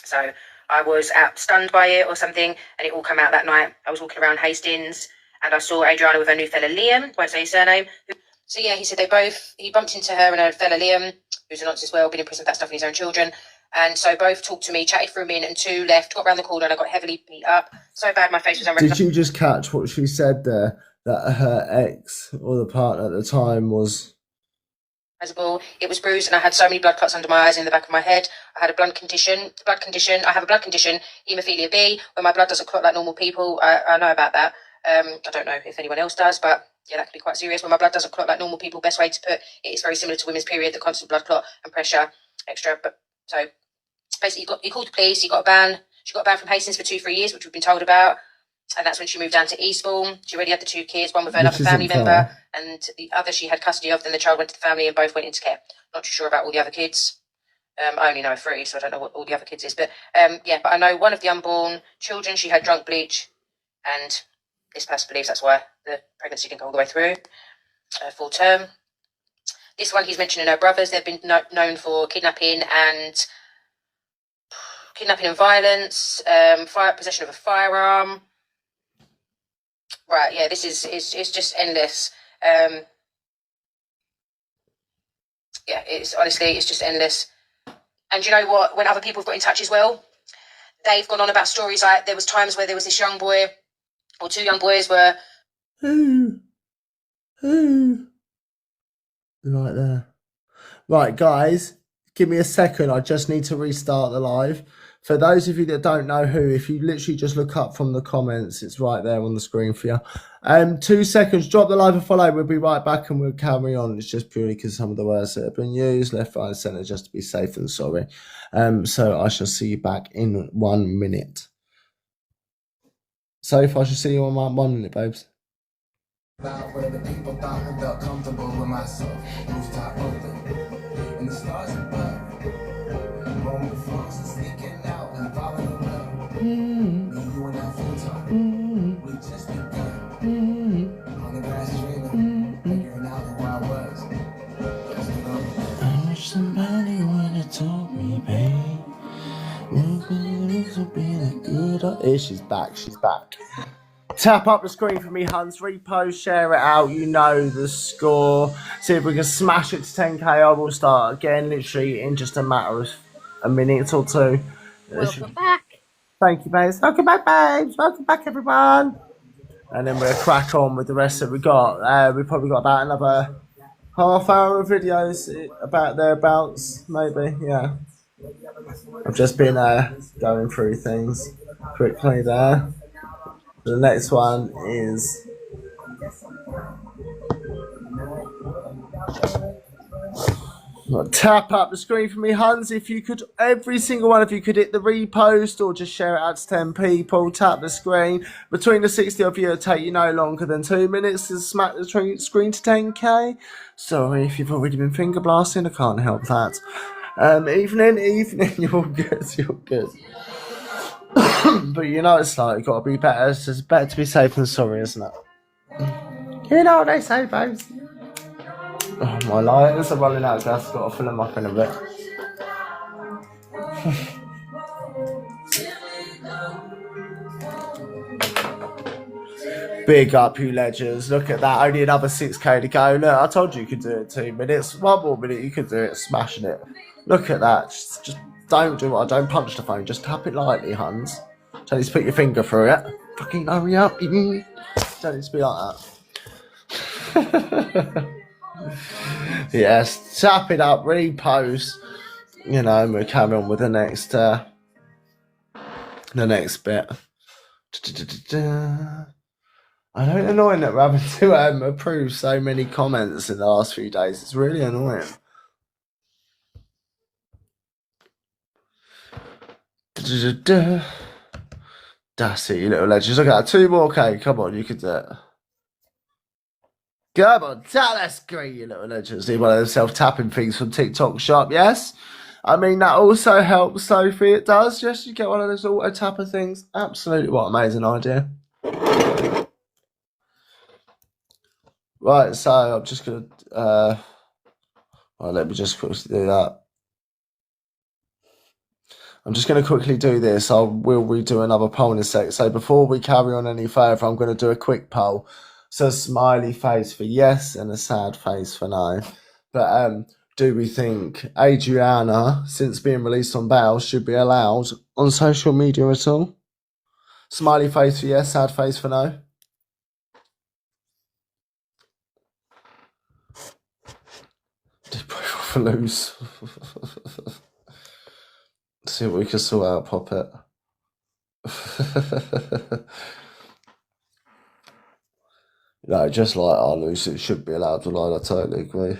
So I was stunned by it or something, and it all came out that night. I was walking around Hastings, and I saw Adriana with her new fella Liam, won't say his surname. So yeah, he said he bumped into her and her fella Liam, who's a nonce as well, been in prison for that stuff in his own children. And so both talked to me, chatted for a minute, and two left, got round the corner, and I got heavily beat up. So bad my face was unrecognisable. Did you just catch what she said there? That her ex or the partner at the time was... It was bruised, and I had so many blood clots under my eyes and in the back of my head. I had a blood condition. I have a blood condition, haemophilia B, where my blood doesn't clot like normal people. I know about that. I don't know if anyone else does, but yeah, that can be quite serious. When my blood doesn't clot like normal people, best way to put it is very similar to women's period, the constant blood clot and pressure extra. But so basically, he called the police. He got a ban. She got a ban from Hastings for 2-3 years, which we've been told about. And that's when she moved down to Eastbourne. She already had the 2 kids, one with another family member, and the other she had custody of. Then the child went to the family, and both went into care. Not too sure about all the other kids. I only know 3, so I don't know what all the other kids is. But yeah, but I know one of the unborn children, she had drunk bleach, and this person believes that's why the pregnancy didn't go all the way through, full term. This one, he's mentioning her brothers. They've been known for kidnapping and violence, possession of a firearm. Right, yeah, this is just endless. Yeah, it's just endless. And you know what? When other people have got in touch as well, they've gone on about stories like there was times where there was this young boy or 2 young boys were... Who? Right there. Right, guys, give me a second. I just need to restart the live. For those of you that don't know who, if you literally just look up from the comments, it's right there on the screen for you. 2 seconds, drop the live and follow. We'll be right back and we'll carry on. It's just purely because some of the words that have been used, left, right, and centre, just to be safe and sorry. So I shall see you back in 1 minute. So if I shall see you on 1 minute, babes. Where the people thought I felt comfortable with myself. Rooftop open, and the stars above. Roaming the floors and sneaking out and falling in love. Me, you and that full time. We just begun. On the grass dreaming, figuring out who I was. I wish somebody would have told me, babe. Would be a good. Here, she's back. Tap up the screen for me, Hans. Repost, share it out. You know the score. See if we can smash it to 10k. I will start again, literally in just a matter of a minute or 2. Welcome back. Thank you, babes. Welcome back, babes. Welcome back, everyone. And then we'll crack on with the rest that we got. We've probably got about another half hour of videos, about thereabouts, maybe. Yeah. I've just been going through things quickly there. The next one is tap up the screen for me, Hans. If you could, every single one of you could hit the repost or just share it out to 10 people. Tap the screen. Between the 60 of you, it'll take you no longer than 2 minutes to smack the screen to 10k. Sorry if you've already been finger blasting, I can't help that. Evening, you're good. But you know it's like, got to be better. It's better to be safe than sorry, isn't it? You know what they say, babes. Oh, my lighters are running out of gas. Got to fill them up in a bit. Big up, you legends. Look at that. Only another 6k to go. Look, I told you could do it 2 minutes. 1 more minute, you could do it. Smashing it. Look at that. Just don't do what. Don't punch the phone. Just tap it lightly, Hans. Don't need to put your finger through it. Fucking hurry up. Don't need to be like that. Yes. Tap it up. Repost. You know, and we'll carry on with the next bit. I don't annoying that we're having to approve so many comments in the last few days. It's really annoying. That's it, you little legends. Look at that. 2 more K. Come on, you can do it. Come on, tell us great, you little legends. Need one of those self-tapping things from TikTok shop, yes? I mean, that also helps, Sophie. It does. Yes, you get one of those auto-tapper things. Absolutely, what an amazing idea. Right, so I'm just going to... well, let me just quickly do that. I'm just going to quickly do this. I will redo another poll in a sec. So before we carry on any further, I'm going to do a quick poll. So a smiley face for yes and a sad face for no. But do we think Adriana, since being released on bail, should be allowed on social media at all? Smiley face for yes, sad face for no. Did both lose? See what we can sort out, Poppet. No, just like our loose, it should be allowed to lie. I totally agree.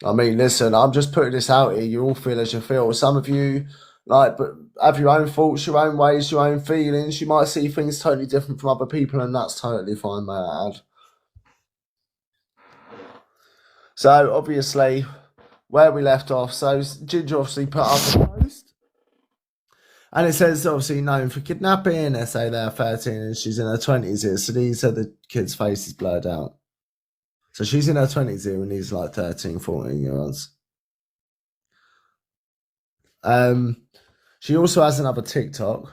I mean, listen, I'm just putting this out here. You all feel as you feel. Some of you, like, but have your own thoughts, your own ways, your own feelings. You might see things totally different from other people, and that's totally fine, may I add. So, obviously, where we left off, so Ginger obviously put up a post. And it says, obviously, known for kidnapping. They say they're 13 and she's in her 20s here. So these are the kid's face is blurred out. So she's in her 20s here and he's like 13, 14-year-olds. She also has another TikTok.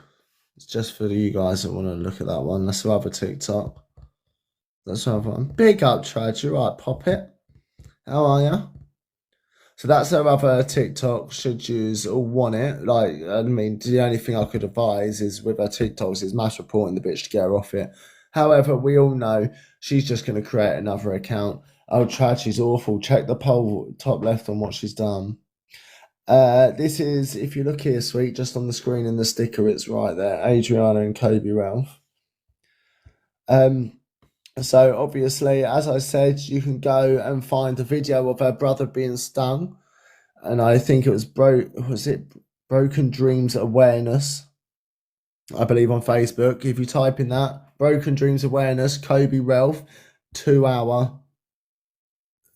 It's just for you guys that want to look at that one. That's her other TikTok. That's her other one. Big up, Trad. You're right, Poppet. How are you? So that's her other TikTok, should you all want it. Like, I mean, the only thing I could advise is with her TikToks is mass reporting the bitch to get her off it. However, we all know she's just going to create another account. Oh, Trad, she's awful. Check the poll top left on what she's done. This is, if you look here, sweet, just on the screen in the sticker, it's right there. Adriana and Kobi relf. So obviously, as I said, you can go and find a video of her brother being stung, and I think it was Broken Dreams Awareness, I believe, on Facebook. If you type in that, Broken Dreams Awareness, Kobi relf, 2-hour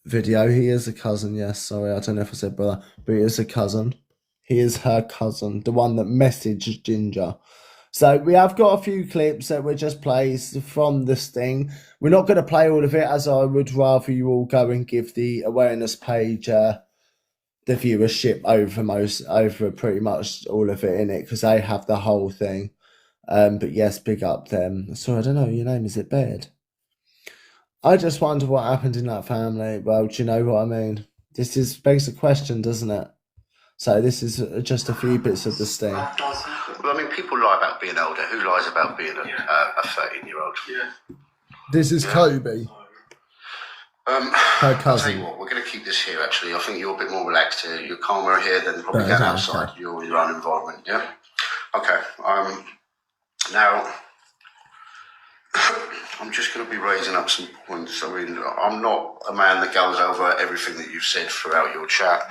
video. He is a cousin, yes, sorry, I don't know if I said brother, but he is a cousin. He is her cousin, the one that messaged Ginger. So we have got a few clips that were just placed from this thing. We're not going to play all of it, as I would rather you all go and give the awareness page the viewership over pretty much all of it in it, because they have the whole thing. But yes, big up them. So I don't know, your name, is it Baird? I just wonder what happened in that family. Well, do you know what I mean? This begs a question, doesn't it? So this is just a few bits of the sting. Well, I mean, people lie about being older. Who lies about being a 13-year-old? Yeah. This is Kobi. Her cousin. I'll tell you what, we're going to keep this here, actually. I think you're a bit more relaxed here. You're calmer here than probably going outside. Okay. You're in your own environment, yeah? Okay. Now, I'm just going to be raising up some points. I mean, I'm not a man that goes over everything that you've said throughout your chat.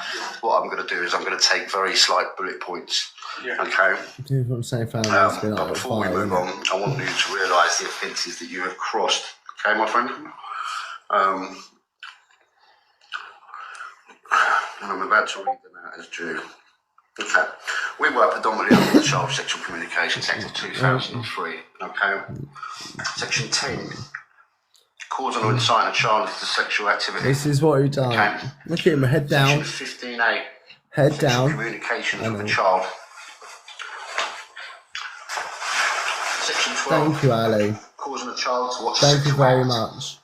What I'm going to do is I'm going to take very slight bullet points. Yeah. Okay. But before we move on, I want you to realise the offences that you have crossed. Okay, my friend? And I'm about to read them out as due. Okay. We work predominantly under the Child Sexual Communications Act of 2003. Okay. Section 10 causing or inciting a child to sexual activity. This is what he done. Okay. Look at him, head down. Section 15A. Head Sexual down. communications with a child. Section 12. Thank you, Ali. Causing a child to watch. Thank you very much.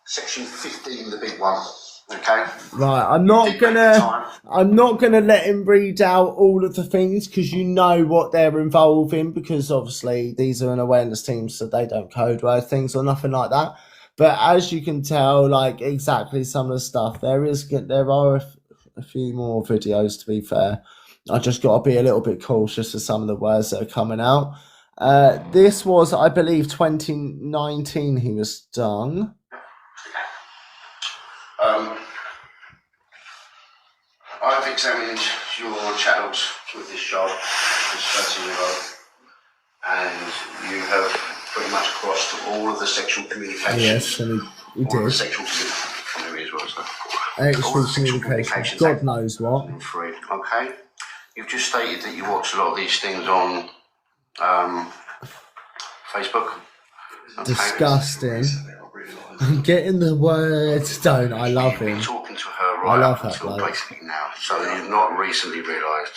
Section 15, the big one. Okay. Right, I'm not gonna let him read out all of the things because you know what they're involved in, because obviously these are an awareness team, so they don't code word things or nothing like that. But as you can tell, like exactly some of the stuff, there are a few more videos. To be fair, I just got to be a little bit cautious of some of the words that are coming out. This was, I believe, 2019. He was done. I've examined your chat logs with this child, this 13-year-old, and you have pretty much crossed all of the sexual communications. Yes, and he all did. the sexual communications as well. So. Extra communication. God knows what. Free. Okay. You've just stated that you watch a lot of these things on Facebook. Okay. Disgusting. I'm getting the words down. I love him. You've been talking to her I right love up that until bloke. basically now. So you've not recently realised.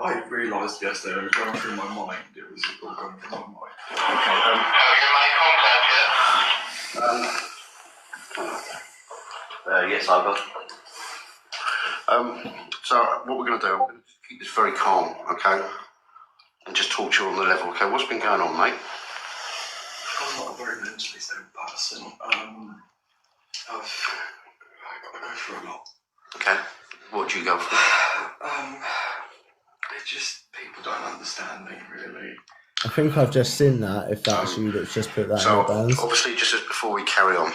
I realised yesterday, it was going through my mind. It was all going through my mind. Okay. Yes, I got. So what we're going to do, I'm going to keep this very calm, okay, and just talk to you on the level. Okay, what's been going on, mate? I'm not a very mentally stable person. I go through a lot. Okay. What do you go for? It's just people don't understand me really. I think I've just seen that. If that's you that's just put that So in the bands. obviously, just as before we carry on,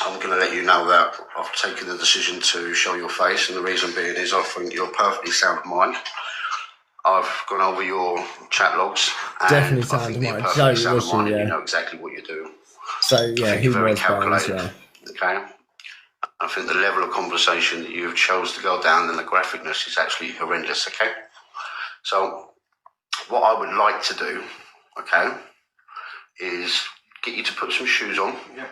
I'm going to let you know that I've taken the decision to show your face, and the reason being is I think you're perfectly sound of mind. I've gone over your chat logs. And Definitely I sound think of you're mind. perfectly Joe, sound of was you, mind, and yeah. you know exactly what you're doing. So yeah, he You're very was bands, calculated. yeah. Okay. I think the level of conversation that you've chose to go down and the graphicness is actually horrendous. Okay. So what I would like to do, okay, is get you to put some shoes on. Yeah.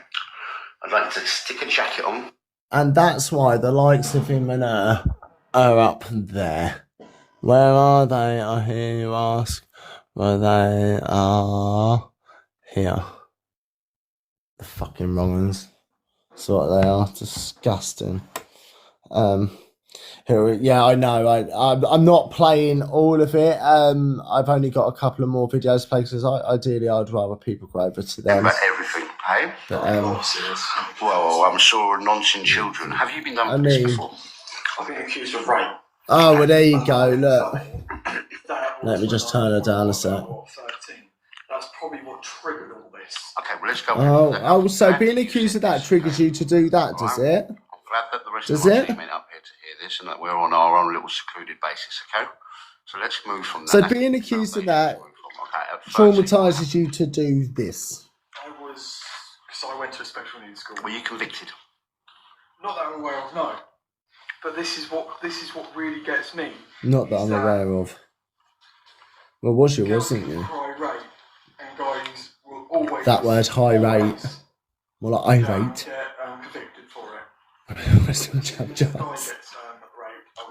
I'd like to stick a jacket on. And that's why the likes of him and her are up there. Where are they? I hear you ask. Well, they are here. The fucking wrong ones. That's what they are. Disgusting. Here, yeah, I know. I'm not playing all of it. I've only got a couple of more videos to play because ideally I'd rather people go over to them. About everything, hey? But, well, I'm sure nonsense children. Have you been done for this before? I've been accused of rape. oh, well, there you go. Look. Let me just turn her down a sec. 13. That's probably what triggered all this. Okay, well, let's go. Oh, so being accused of that triggers you to do that, does it? I'm glad that the rest Does of my it? team went up here to hear this and that we're on our own little secluded basis, okay? So let's move from that. So being accused of that traumatises you to do this. Because I went to a special needs school. Were you convicted? Not that I'm aware of, no. But this is what really gets me. Not that I'm aware of. Well, was you, wasn't you? High rate, and guys will always. That word, high rate. Well, like irate. Get convicted for it. Rest of the judge.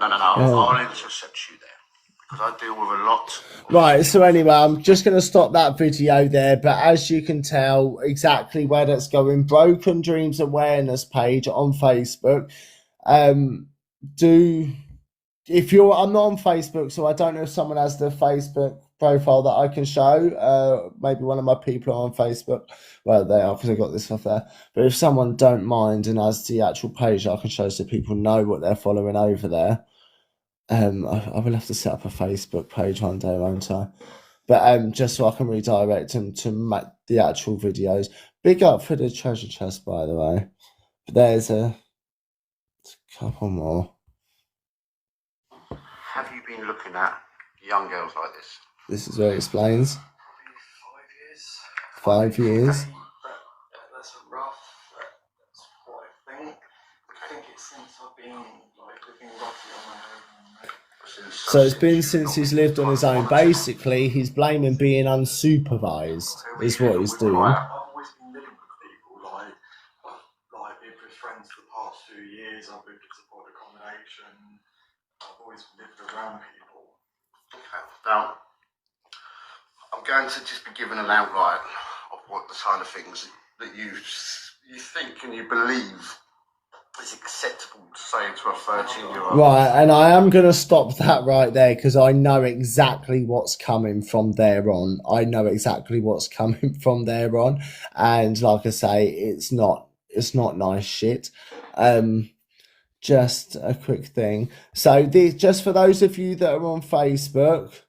No. I'll intercept you there because I deal with a lot. Right, so anyway, I'm just going to stop that video there, but as you can tell exactly where that's going, Broken Dreams Awareness page on Facebook. I'm not on Facebook, so I don't know if someone has the Facebook profile that I can show. Maybe one of my people are on Facebook. Well, they obviously got this stuff there. But if someone don't mind and has the actual page, I can show so people know what they're following over there. I will have to set up a Facebook page one day, won't I? But just so I can redirect them to make the actual videos. Big up for the treasure chest, by the way. But there's a couple more. Have you been looking at young girls like this? This is where it explains. 5 years. 5 years. That's a rough. That's what I think. I think it's since I've been living roughly on my own. So it's been since he's lived on his own. Basically, he's blaming being unsupervised is what he's doing. I've always been living with around people. Okay. Now, I'm going to just be given an outline of what the kind of things that you think and you believe is acceptable to say to a 13-year-old. Right, and I am going to stop that right there because I know exactly what's coming from there on. I know exactly what's coming from there on, and like I say, it's not nice shit. Just a quick thing. So this, just for those of you that are on Facebook,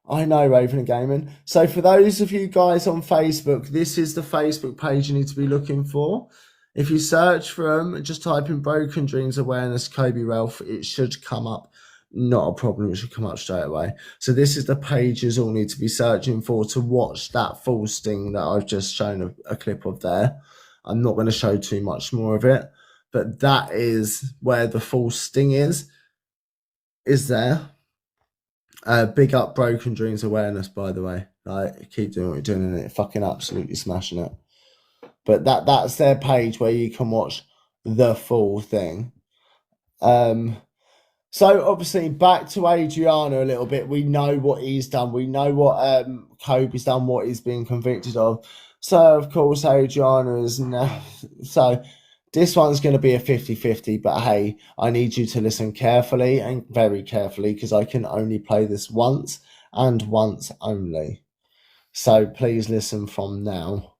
I know Raven and Gaming. So for those of you guys on Facebook, this is the Facebook page you need to be looking for. If you search for them, just type in Broken Dreams Awareness Kobi relf, it should come up. Not a problem, it should come up straight away. So this is the page you all need to be searching for to watch that full sting that I've just shown a clip of there. I'm not going to show too much more of it, but that is where the full sting is there. Big up Broken Dreams Awareness, by the way. Like, keep doing what you're doing and it fucking absolutely smashing it. But that's their page where you can watch the full thing. So obviously back to Adriana a little bit. We know what he's done. We know what Kobi's done, what he's been convicted of. So of course Adriana is now. So this one's going to be a 50-50. But hey, I need you to listen carefully and very carefully because I can only play this once and once only. So please listen from now.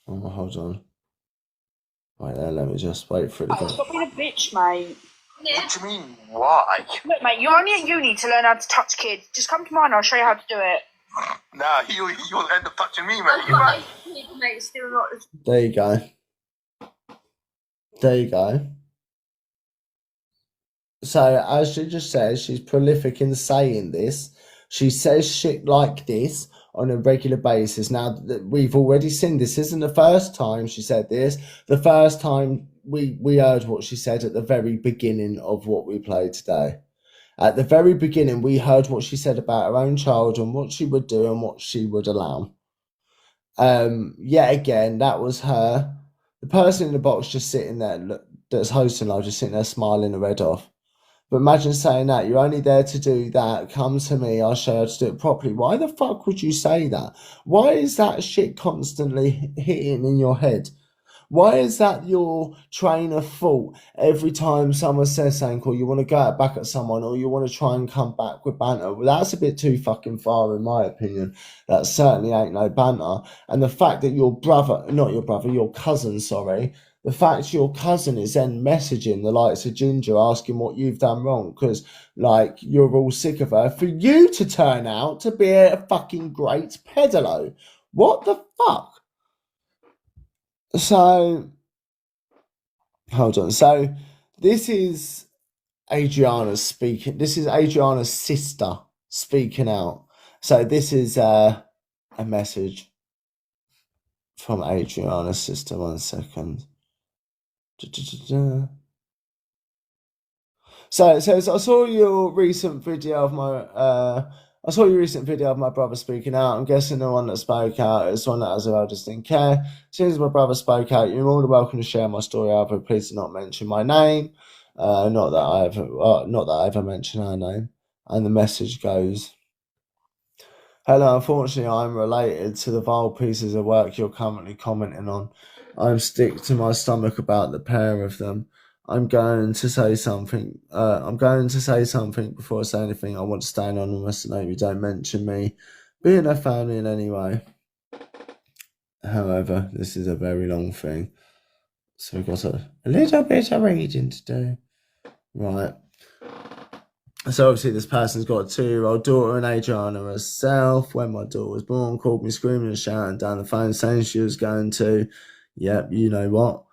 Oh, hold on. Right there, let me just wait for it to go. Stop being a bitch, mate. What do you mean, why? Look, mate, you're only at uni to learn how to touch kids. Just come to mine, I'll show you how to do it. Nah, he'll end up touching me, mate. You right? Mate, still not. There you go. There you go. So, as she just says, she's prolific in saying this. She says shit like this on a regular basis. Now, we've already seen this. Isn't the first time she said this. The first time we heard what she said at the very beginning of what we played today. At the very beginning, we heard what she said about her own child and what she would do and what she would allow. Yet again, that was her. The person in the box just sitting there, that's hosting live, just sitting there smiling her head off. But imagine saying that. You're only there to do that. Come to me. I'll show you how to do it properly. Why the fuck would you say that? Why is that shit constantly hitting in your head? Why is that your train of thought every time someone says something or you want to go back at someone or you want to try and come back with banter? Well, that's a bit too fucking far in my opinion. That certainly ain't no banter. And the fact that your cousin, the fact your cousin is then messaging the likes of Ginger asking what you've done wrong because, like, you're all sick of her, for you to turn out to be a fucking great pedalo. What the fuck? So, hold on. So, this is Adriana's speaking. This is Adriana's sister speaking out. So, this is a message from Adriana's sister. 1 second. So it says, I saw your recent video of my brother speaking out. I'm guessing the one that spoke out is one that has her eldest in care. As soon as my brother spoke out, you're more than welcome to share my story. However, please do not mention my name. Not that I ever mention her name. And the message goes, hello, unfortunately, I'm related to the vile pieces of work you're currently commenting on. I'm sick to my stomach about the pair of them. I'm going to say something before I say anything. I want to stay anonymous and hope you don't mention me being a family in any way. However, this is a very long thing. So we've got a little bit of reading to do. Right. So obviously this person's got a 2-year-old daughter and Adriana herself. When my daughter was born, called me screaming and shouting down the phone saying she was going to, yep, you know what.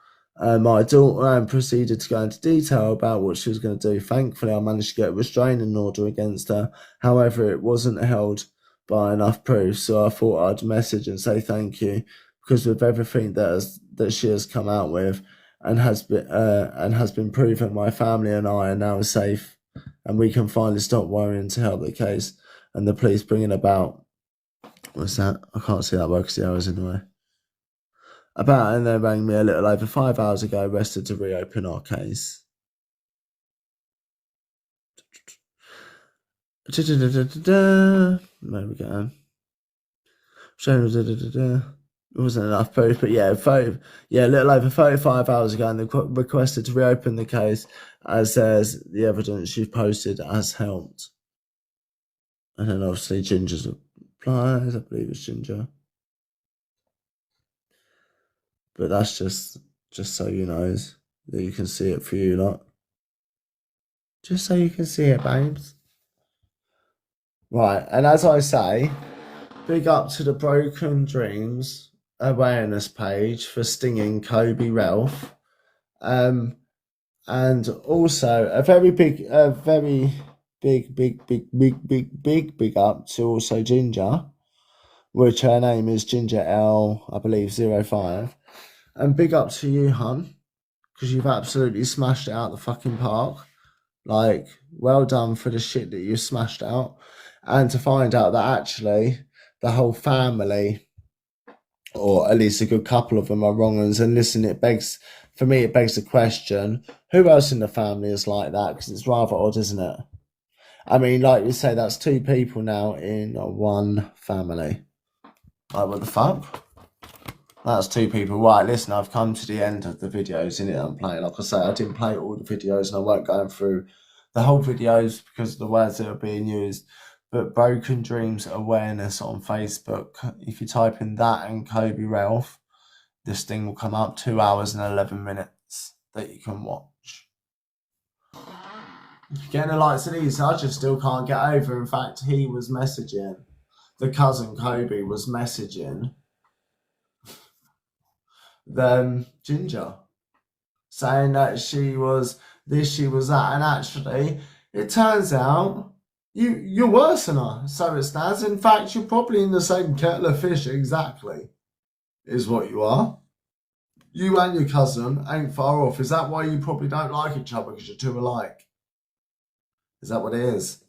My daughter proceeded to go into detail about what she was going to do. Thankfully, I managed to get a restraining order against her. However, it wasn't held by enough proof, so I thought I'd message and say thank you because with everything that she has come out with and has been proven, my family and I are now safe, and we can finally stop worrying to help the case and the police bringing about. What's that? I can't see that word because the hour's in the way. And they rang me a little over 5 hours ago, arrested to reopen our case. There we go. It wasn't enough proof, but yeah, a little over 35 hours ago, and they requested to reopen the case as says the evidence you've posted has helped. And then obviously Ginger's replies, I believe it's Ginger. But that's just so you know that you can see it for you lot. Just so you can see it, babes. Right, and as I say, big up to the Broken Dreams awareness page for stinging Kobi relf. And also a very big up to also Ginger, which her name is Ginger L, I believe 05. And big up to you, hun, because you've absolutely smashed it out the fucking park. Like, well done for the shit that you smashed out. And to find out that actually the whole family, or at least a good couple of them, are wrong uns. And listen, it begs the question, who else in the family is like that? Because it's rather odd, isn't it? I mean, like you say, that's two people now in one family. Like, what the fuck? That's two people. Right, listen, I've come to the end of the videos in it I'm playing. Like I say, I didn't play all the videos and I won't go through the whole videos because of the words that are being used. But Broken Dreams Awareness on Facebook, if you type in that and Kobi relf, this thing will come up, 2 hours and 11 minutes that you can watch. Getting the likes of these, I just still can't get over. In fact, he was messaging, the cousin Kobi was messaging them Ginger, saying that she was this, she was that, and actually, it turns out you're worse than her. So it stands. In fact, you're probably in the same kettle of fish exactly, is what you are. You and your cousin ain't far off. Is that why you probably don't like each other? Because you're too alike? Is that what it is?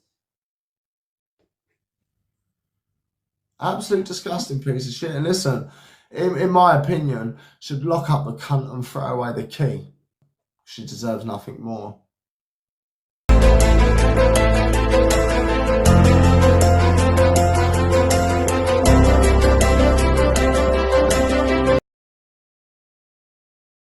Absolute disgusting piece of shit. And listen, in my opinion, should lock up the cunt and throw away the key. She deserves nothing more.